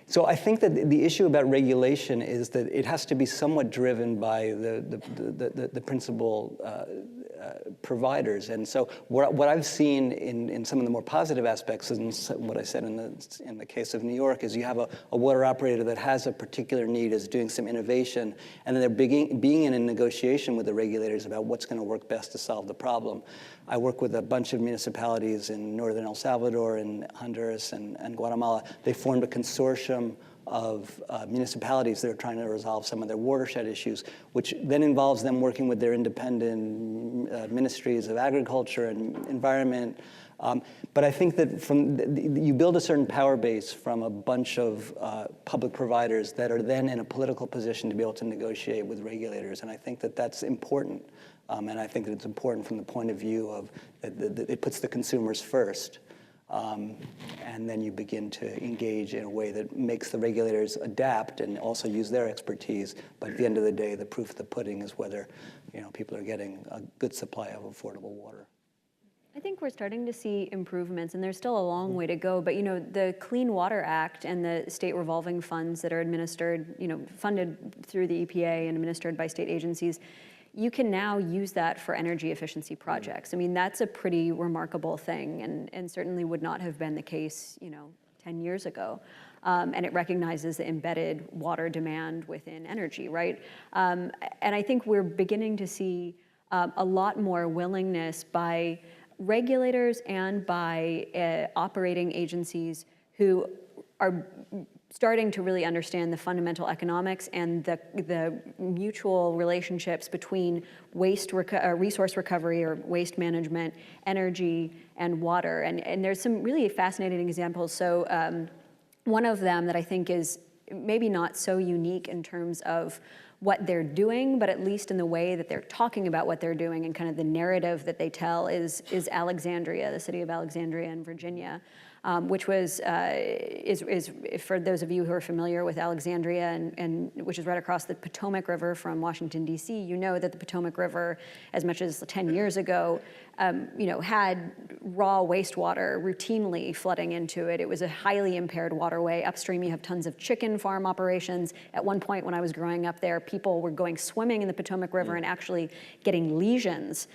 D: So I think that the issue about regulation is that it has to be somewhat driven by the principal providers. And so what I've seen in some of the more positive aspects, and what I said in the case of New York, is you have a water operator that has a particular need, is doing some innovation, and then they're being in a negotiation with the regulators about what's going to work best to solve the problem. I work with a bunch of municipalities in northern El Salvador and Honduras and Guatemala. They formed a consortium of municipalities that are trying to resolve some of their watershed issues, which then involves them working with their independent ministries of agriculture and environment. But I think that you build a certain power base from a bunch of public providers that are then in a political position to be able to negotiate with regulators. And I think that that's important. And I think that it's important from the point of view of that it puts the consumers first. And then you begin to engage in a way that makes the regulators adapt and also use their expertise. But at the end of the day, the proof of the pudding is whether, you know, people are getting a good supply of affordable water.
C: I think we're starting to see improvements, and there's still a long way to go. But, you know, the Clean Water Act and the state revolving funds that are administered, you know, funded through the EPA and administered by state agencies, you can now use that for energy efficiency projects. I mean, that's a pretty remarkable thing, and certainly would not have been the case, you know, 10 years ago. And it recognizes the embedded water demand within energy, right? And I think we're beginning to see a lot more willingness by regulators and by operating agencies who are starting to really understand the fundamental economics and the mutual relationships between resource recovery or waste management, energy, and water. And there's some really fascinating examples. So one of them that I think is maybe not so unique in terms of what they're doing, but at least in the way that they're talking about what they're doing and kind of the narrative that they tell is Alexandria, the city of Alexandria in Virginia, which is for those of you who are familiar with Alexandria and which is right across the Potomac River from Washington, D.C., you know that the Potomac River, as much as 10 years ago, you know, had raw wastewater routinely flooding into it. It was a highly impaired waterway. Upstream, you have tons of chicken farm operations. At one point when I was growing up there, people were going swimming in the Potomac River and actually getting lesions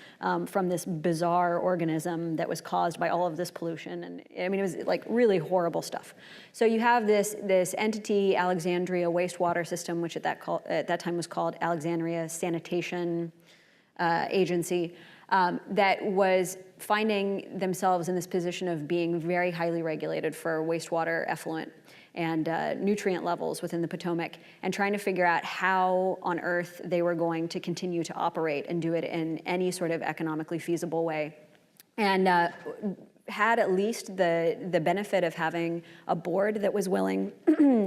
C: from this bizarre organism that was caused by all of this pollution. And I mean, it was like really horrible stuff. So you have this entity, Alexandria Wastewater System, which at that time was called Alexandria Sanitation Agency, that was finding themselves in this position of being very highly regulated for wastewater effluent and nutrient levels within the Potomac, and trying to figure out how on earth they were going to continue to operate and do it in any sort of economically feasible way. And had at least the benefit of having a board that was willing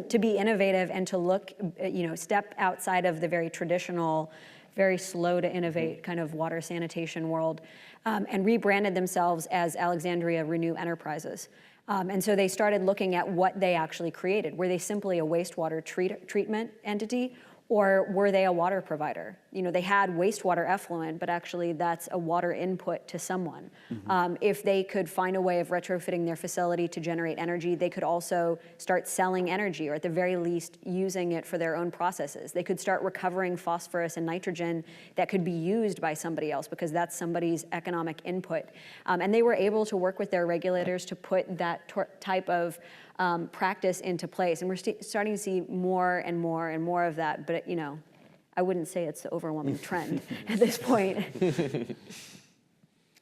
C: to be innovative and to look, you know, step outside of the very traditional, very slow to innovate kind of water sanitation world, and rebranded themselves as Alexandria Renew Enterprises. And so they started looking at what they actually created. Were they simply a wastewater treatment entity, Or were they a water provider? You know, they had wastewater effluent, but actually that's a water input to someone. If they could find a way of retrofitting their facility to generate energy, they could also start selling energy, or at the very least using it for their own processes. They could start recovering phosphorus and nitrogen that could be used by somebody else, because that's somebody's economic input. And they were able to work with their regulators to put that type of practice into place. And we're starting to see more and more and more of that. But, you know, I wouldn't say it's the overwhelming trend at this point.
B: And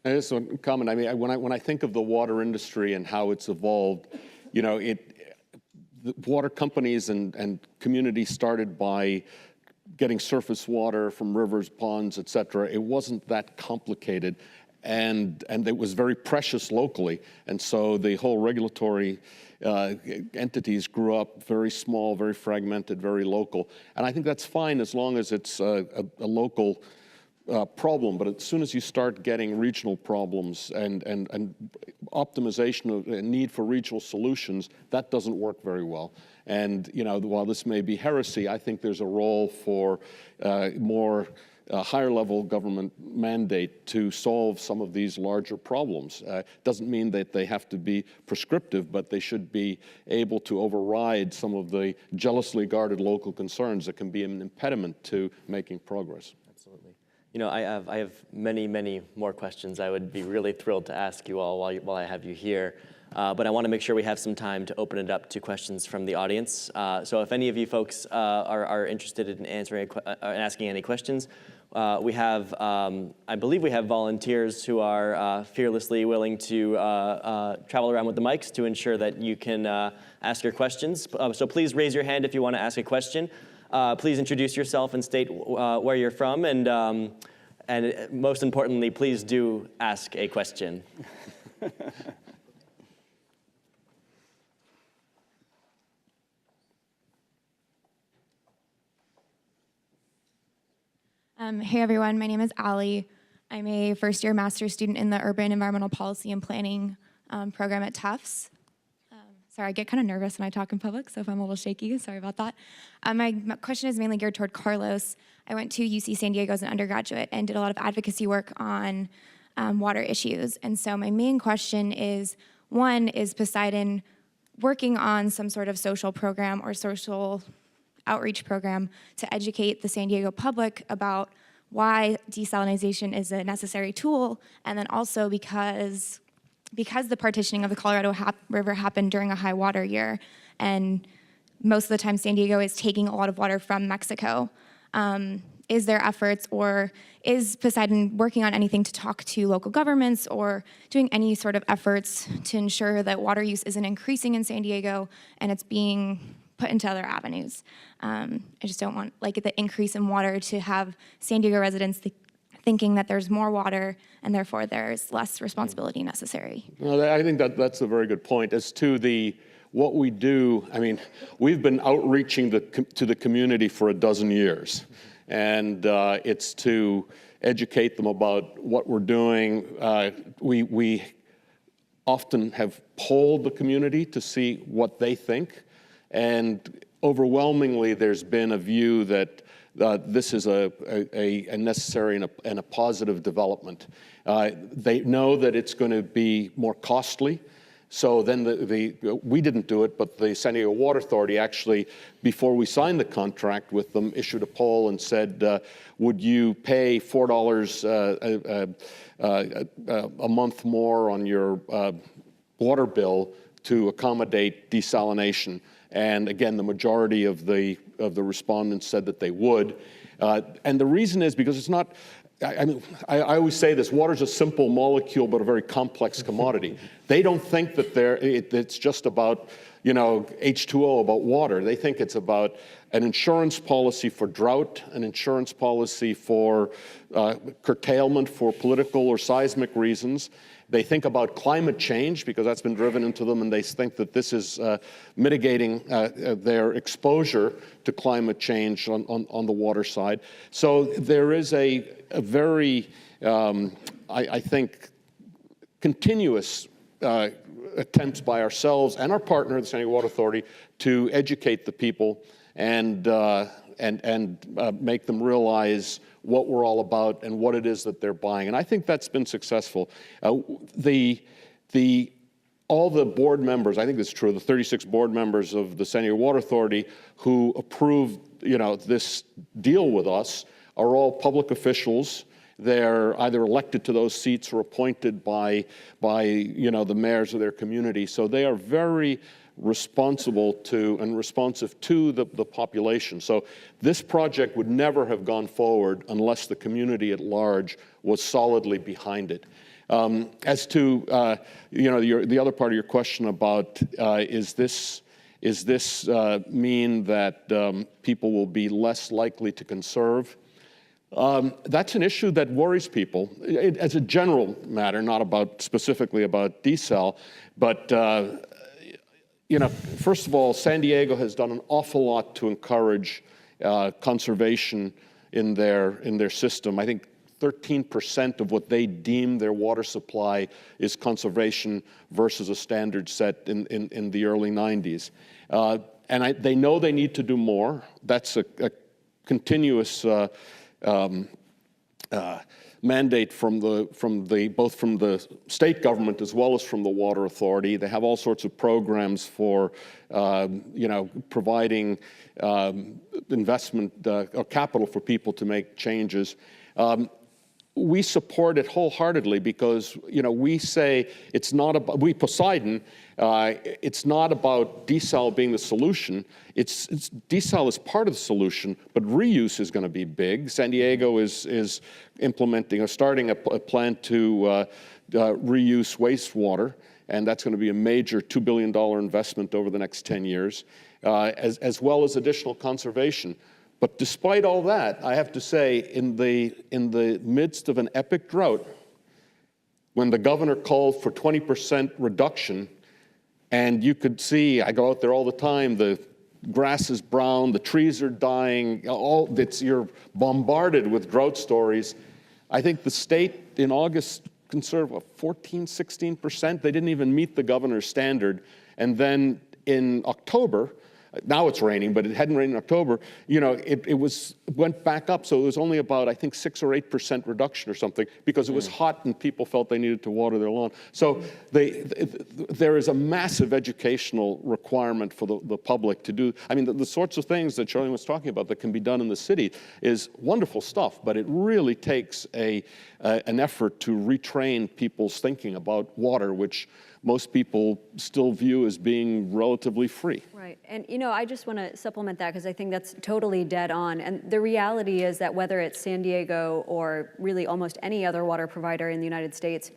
B: just one comment. I mean, when I think of the water industry and how it's evolved, you know, the water companies and communities started by getting surface water from rivers, ponds, et cetera. It wasn't that complicated. And it was very precious locally. And so the whole regulatory entities grew up very small, very fragmented, very local. And I think that's fine as long as it's a local problem. But as soon as you start getting regional problems and optimization of a need for regional solutions, that doesn't work very well. And, you know, while this may be heresy, I think there's a role for more higher level government mandate to solve some of these larger problems. Doesn't mean that they have to be prescriptive, but they should be able to override some of the jealously guarded local concerns that can be an impediment to making progress.
A: Absolutely. You know, I have many more questions I would be really thrilled to ask you all while I have you here. But I want to make sure we have some time to open it up to questions from the audience. So if any of you folks are interested in asking any questions, we have, I believe we have volunteers who are fearlessly willing to travel around with the mics to ensure that you can ask your questions. So please raise your hand if you want to ask a question. Please introduce yourself and state where you're from. And most importantly, please do ask a question.
F: Hey everyone, my name is Allie. I'm a first-year master's student in the Urban Environmental Policy and Planning program at Tufts. Sorry, I get kind of nervous when I talk in public, so if I'm a little shaky, sorry about that. My question is mainly geared toward Carlos. I went to UC San Diego as an undergraduate and did a lot of advocacy work on water issues. And so my main question is, one, is Poseidon working on some sort of social program or social outreach program to educate the San Diego public about why desalination is a necessary tool, and then also because the partitioning of the Colorado River happened during a high water year, and most of the time San Diego is taking a lot of water from Mexico. Is there efforts, or is Poseidon working on anything to talk to local governments or doing any sort of efforts to ensure that water use isn't increasing in San Diego and it's being put into other avenues? I just don't want the increase in water to have San Diego residents thinking that there's more water and therefore there's less responsibility necessary.
B: Well, I think that's a very good point. As to what we do, I mean, we've been outreaching to the community for 12 years. And it's to educate them about what we're doing. We often have polled the community to see what they think. And overwhelmingly, there's been a view that this is a necessary and a positive development. They know that it's going to be more costly. So then we didn't do it, but the San Diego Water Authority actually, before we signed the contract with them, issued a poll and said, would you pay $4 a month more on your water bill to accommodate desalination? And again, the majority of the respondents said that they would. And the reason is because it's not, I mean, I always say this, water's a simple molecule, but a very complex commodity. They don't think that it's just about, you know, H2O, about water. They think it's about an insurance policy for drought, an insurance policy for curtailment for political or seismic reasons. They think about climate change because that's been driven into them, and they think that this is mitigating their exposure to climate change on the water side. So there is a very, I think, continuous attempts by ourselves and our partner, the San Diego Water Authority, to educate the people and make them realize what we're all about and what it is that they're buying. And I think that's been successful. All the board members, I think it's true, the 36 board members of the San Diego Water Authority who approved, this deal with us are all public officials. They're either elected to those seats or appointed by the mayors of their community. So they are very responsible to and responsive to the population. So this project would never have gone forward unless the community at large was solidly behind it. As to the other part of your question about is this mean that people will be less likely to conserve? That's an issue that worries people as a general matter, not specifically about desal, but first of all, San Diego has done an awful lot to encourage conservation in their system. I think 13% of what they deem their water supply is conservation versus a standard set in the early 90s. And they know they need to do more. That's a continuous mandate from both from the state government as well as from the Water Authority. They have all sorts of programs for providing investment or capital for people to make changes. We support it wholeheartedly because we say it's not about Poseidon. It's not about desal being the solution. Desal is part of the solution, but reuse is going to be big. San Diego is implementing or starting a plan to reuse wastewater, and that's going to be a major $2 billion investment over the next 10 years, as well as additional conservation. But despite all that, I have to say, in the midst of an epic drought, when the governor called for 20% reduction, and you could see, I go out there all the time, the grass is brown, the trees are dying, you're bombarded with drought stories. I think the state in August conserved 14, 16%. They didn't even meet the governor's standard. And then in October, now it's raining, but it hadn't rained in October, it went back up. So it was only about, I think, 6 or 8% reduction or something because it was hot and people felt they needed to water their lawn. So there is a massive educational requirement for the public to do. I mean, the sorts of things that Charlene was talking about that can be done in the city is wonderful stuff, but it really takes an effort to retrain people's thinking about water, which most people still view as being relatively free.
C: Right. And, I just want to supplement that because I think that's totally dead on. And the reality is that whether it's San Diego or really almost any other water provider in the United States,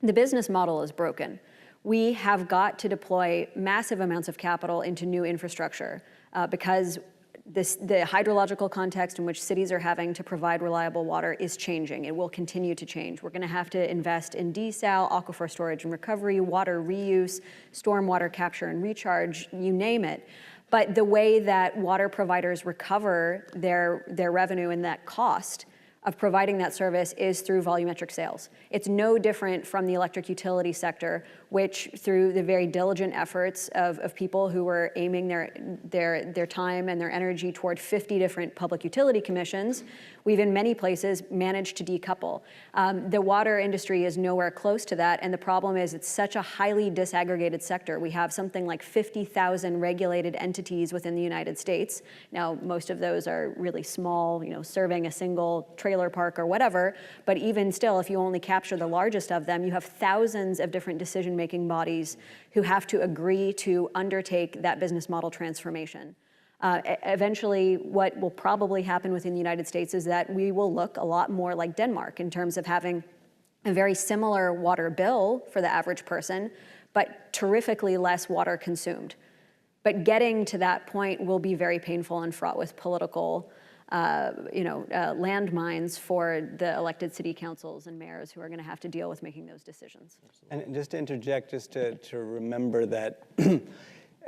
C: the business model is broken. We have got to deploy massive amounts of capital into new infrastructure because the hydrological context in which cities are having to provide reliable water is changing. It will continue to change. We're going to have to invest in desal, aquifer storage and recovery, water reuse, stormwater capture and recharge, you name it. But the way that water providers recover their revenue and that cost of providing that service is through volumetric sales. It's no different from the electric utility sector, which through the very diligent efforts of people who were aiming their time and their energy toward 50 different public utility commissions, we've in many places managed to decouple. The water industry is nowhere close to that, and the problem is it's such a highly disaggregated sector. We have something like 50,000 regulated entities within the United States. Now, most of those are really small, serving a single trailer park or whatever, but even still, if you only capture the largest of them, you have thousands of different decision-making bodies who have to agree to undertake that business model transformation. Eventually, what will probably happen within the United States is that we will look a lot more like Denmark in terms of having a very similar water bill for the average person, but terrifically less water consumed. But getting to that point will be very painful and fraught with political landmines for the elected city councils and mayors who are going to have to deal with making those decisions.
D: And just to interject, just to remember that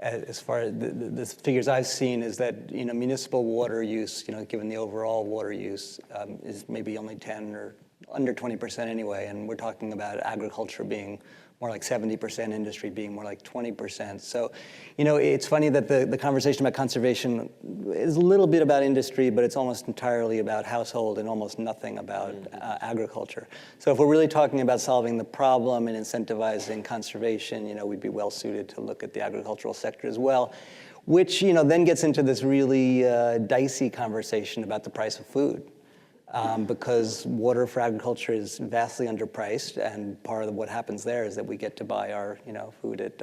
D: as far as the figures I've seen is that municipal water use, given the overall water use, is maybe only 10 or under 20% anyway, and we're talking about agriculture being more like 70%, industry being more like 20%. So, you know, it's funny that the conversation about conservation is a little bit about industry, but it's almost entirely about household and almost nothing about agriculture. So if we're really talking about solving the problem and incentivizing conservation, you know, we'd be well suited to look at the agricultural sector as well, which, you know, then gets into this really dicey conversation about the price of food. Because water for agriculture is vastly underpriced, and part of what happens there is that we get to buy our, you know, food at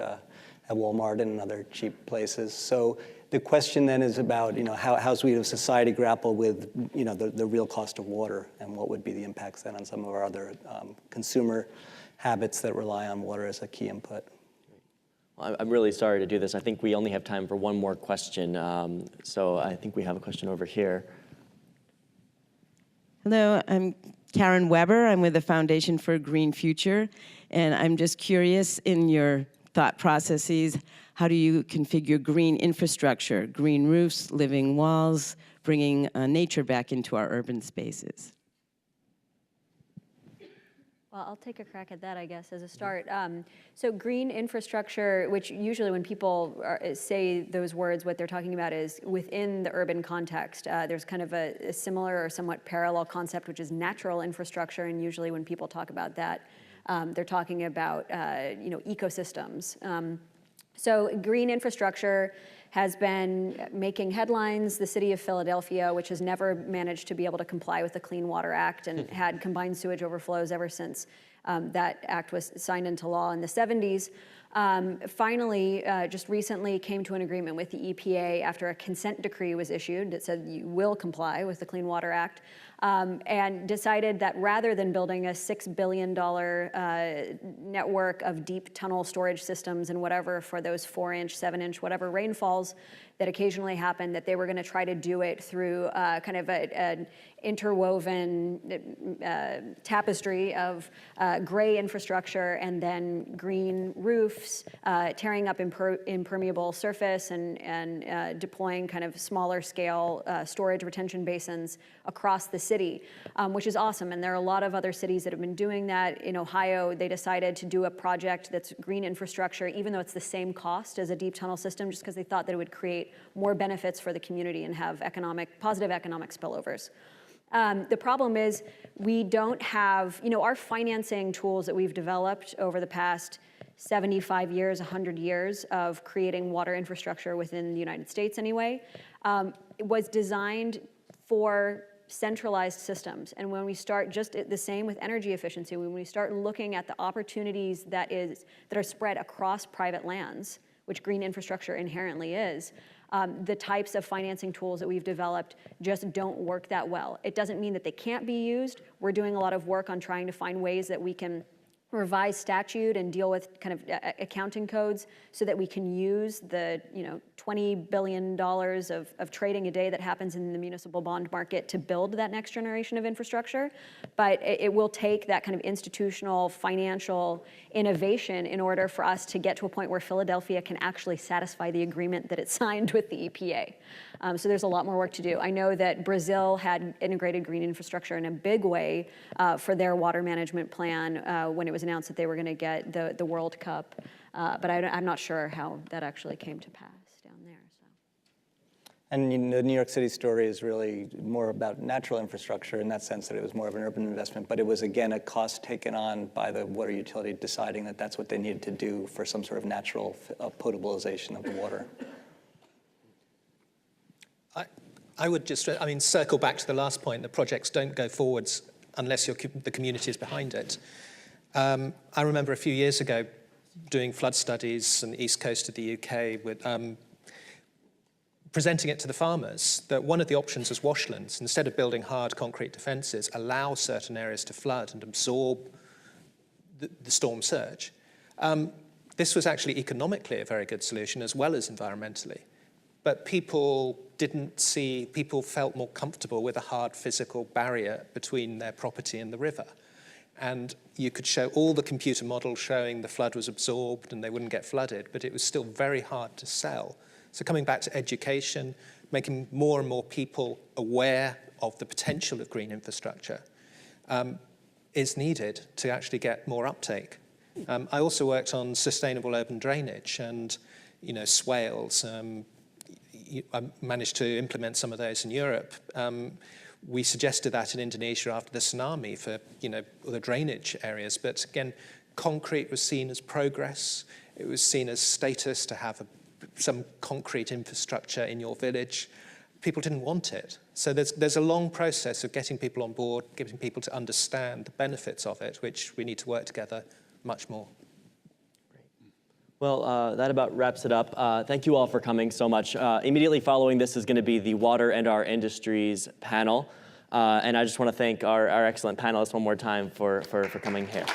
D: Walmart and other cheap places. So the question then is about, you know, how's we as a society grapple with, you know, the real cost of water, and what would be the impacts then on some of our other consumer habits that rely on water as a key input.
A: Well, I'm really sorry to do this. I think we only have time for one more question. So I think we have a question over here.
G: Hello, I'm Karen Weber. I'm with the Foundation for a Green Future, and I'm just curious, in your thought processes, how do you configure green infrastructure, green roofs, living walls, bringing nature back into our urban spaces?
C: Well, I'll take a crack at that, I guess, as a start. So green infrastructure, which usually when people say those words, what they're talking about is within the urban context. There's kind of a similar or somewhat parallel concept, which is natural infrastructure. And usually when people talk about that, they're talking about you know, ecosystems. So green infrastructure has been making headlines. The city of Philadelphia, which has never managed to be able to comply with the Clean Water Act and had combined sewage overflows ever since that act was signed into law in the 70s, finally, just recently came to an agreement with the EPA after a consent decree was issued that said you will comply with the Clean Water Act, and decided that rather than building a $6 billion network of deep tunnel storage systems and whatever for those 4-inch, 7-inch, whatever rainfalls that occasionally happen, that they were going to try to do it through kind of an interwoven tapestry of gray infrastructure and then green roofs, tearing up impermeable surface and deploying kind of smaller scale storage retention basins across the city, which is awesome. And there are a lot of other cities that have been doing that. In Ohio, they decided to do a project that's green infrastructure, even though it's the same cost as a deep tunnel system, just because they thought that it would create more benefits for the community and have positive economic spillovers. The problem is we don't have, you know, our financing tools that we've developed over the past 75 years, 100 years of creating water infrastructure within the United States anyway, was designed for centralized systems. And when we start, just the same with energy efficiency, when we start looking at the opportunities that are spread across private lands, which green infrastructure inherently is, the types of financing tools that we've developed just don't work that well. It doesn't mean that they can't be used. We're doing a lot of work on trying to find ways that we can revise statute and deal with kind of accounting codes so that we can use the, you know, $20 billion of trading a day that happens in the municipal bond market to build that next generation of infrastructure. But it will take that kind of institutional financial innovation in order for us to get to a point where Philadelphia can actually satisfy the agreement that it signed with the EPA. So there's a lot more work to do. I know that Brazil had integrated green infrastructure in a big way for their water management plan when it was announced that they were going to get the World Cup. But I'm not sure how that actually came to pass down there. So.
D: And you know, the New York City story is really more about natural infrastructure in that sense that it was more of an urban investment, but it was, again, a cost taken on by the water utility deciding that that's what they needed to do for some sort of natural potabilization of the water.
E: I would just, circle back to the last point, that projects don't go forwards unless the community is behind it. I remember a few years ago doing flood studies on the east coast of the UK with presenting it to the farmers that one of the options was washlands. Instead of building hard concrete defences, allow certain areas to flood and absorb the storm surge. This was actually economically a very good solution as well as environmentally. But people felt more comfortable with a hard physical barrier between their property and the river. And you could show all the computer models showing the flood was absorbed and they wouldn't get flooded, but it was still very hard to sell. So coming back to education, making more and more people aware of the potential of green infrastructure is needed to actually get more uptake. I also worked on sustainable urban drainage and, swales. I managed to implement some of those in Europe. We suggested that in Indonesia after the tsunami for, the drainage areas. But again, concrete was seen as progress. It was seen as status to have some concrete infrastructure in your village. People didn't want it. So there's a long process of getting people on board, getting people to understand the benefits of it, which we need to work together much more.
A: Well, that about wraps it up. Thank you all for coming so much. Immediately following this is going to be the Water and Our Industries panel. And I just want to thank our excellent panelists one more time for coming here.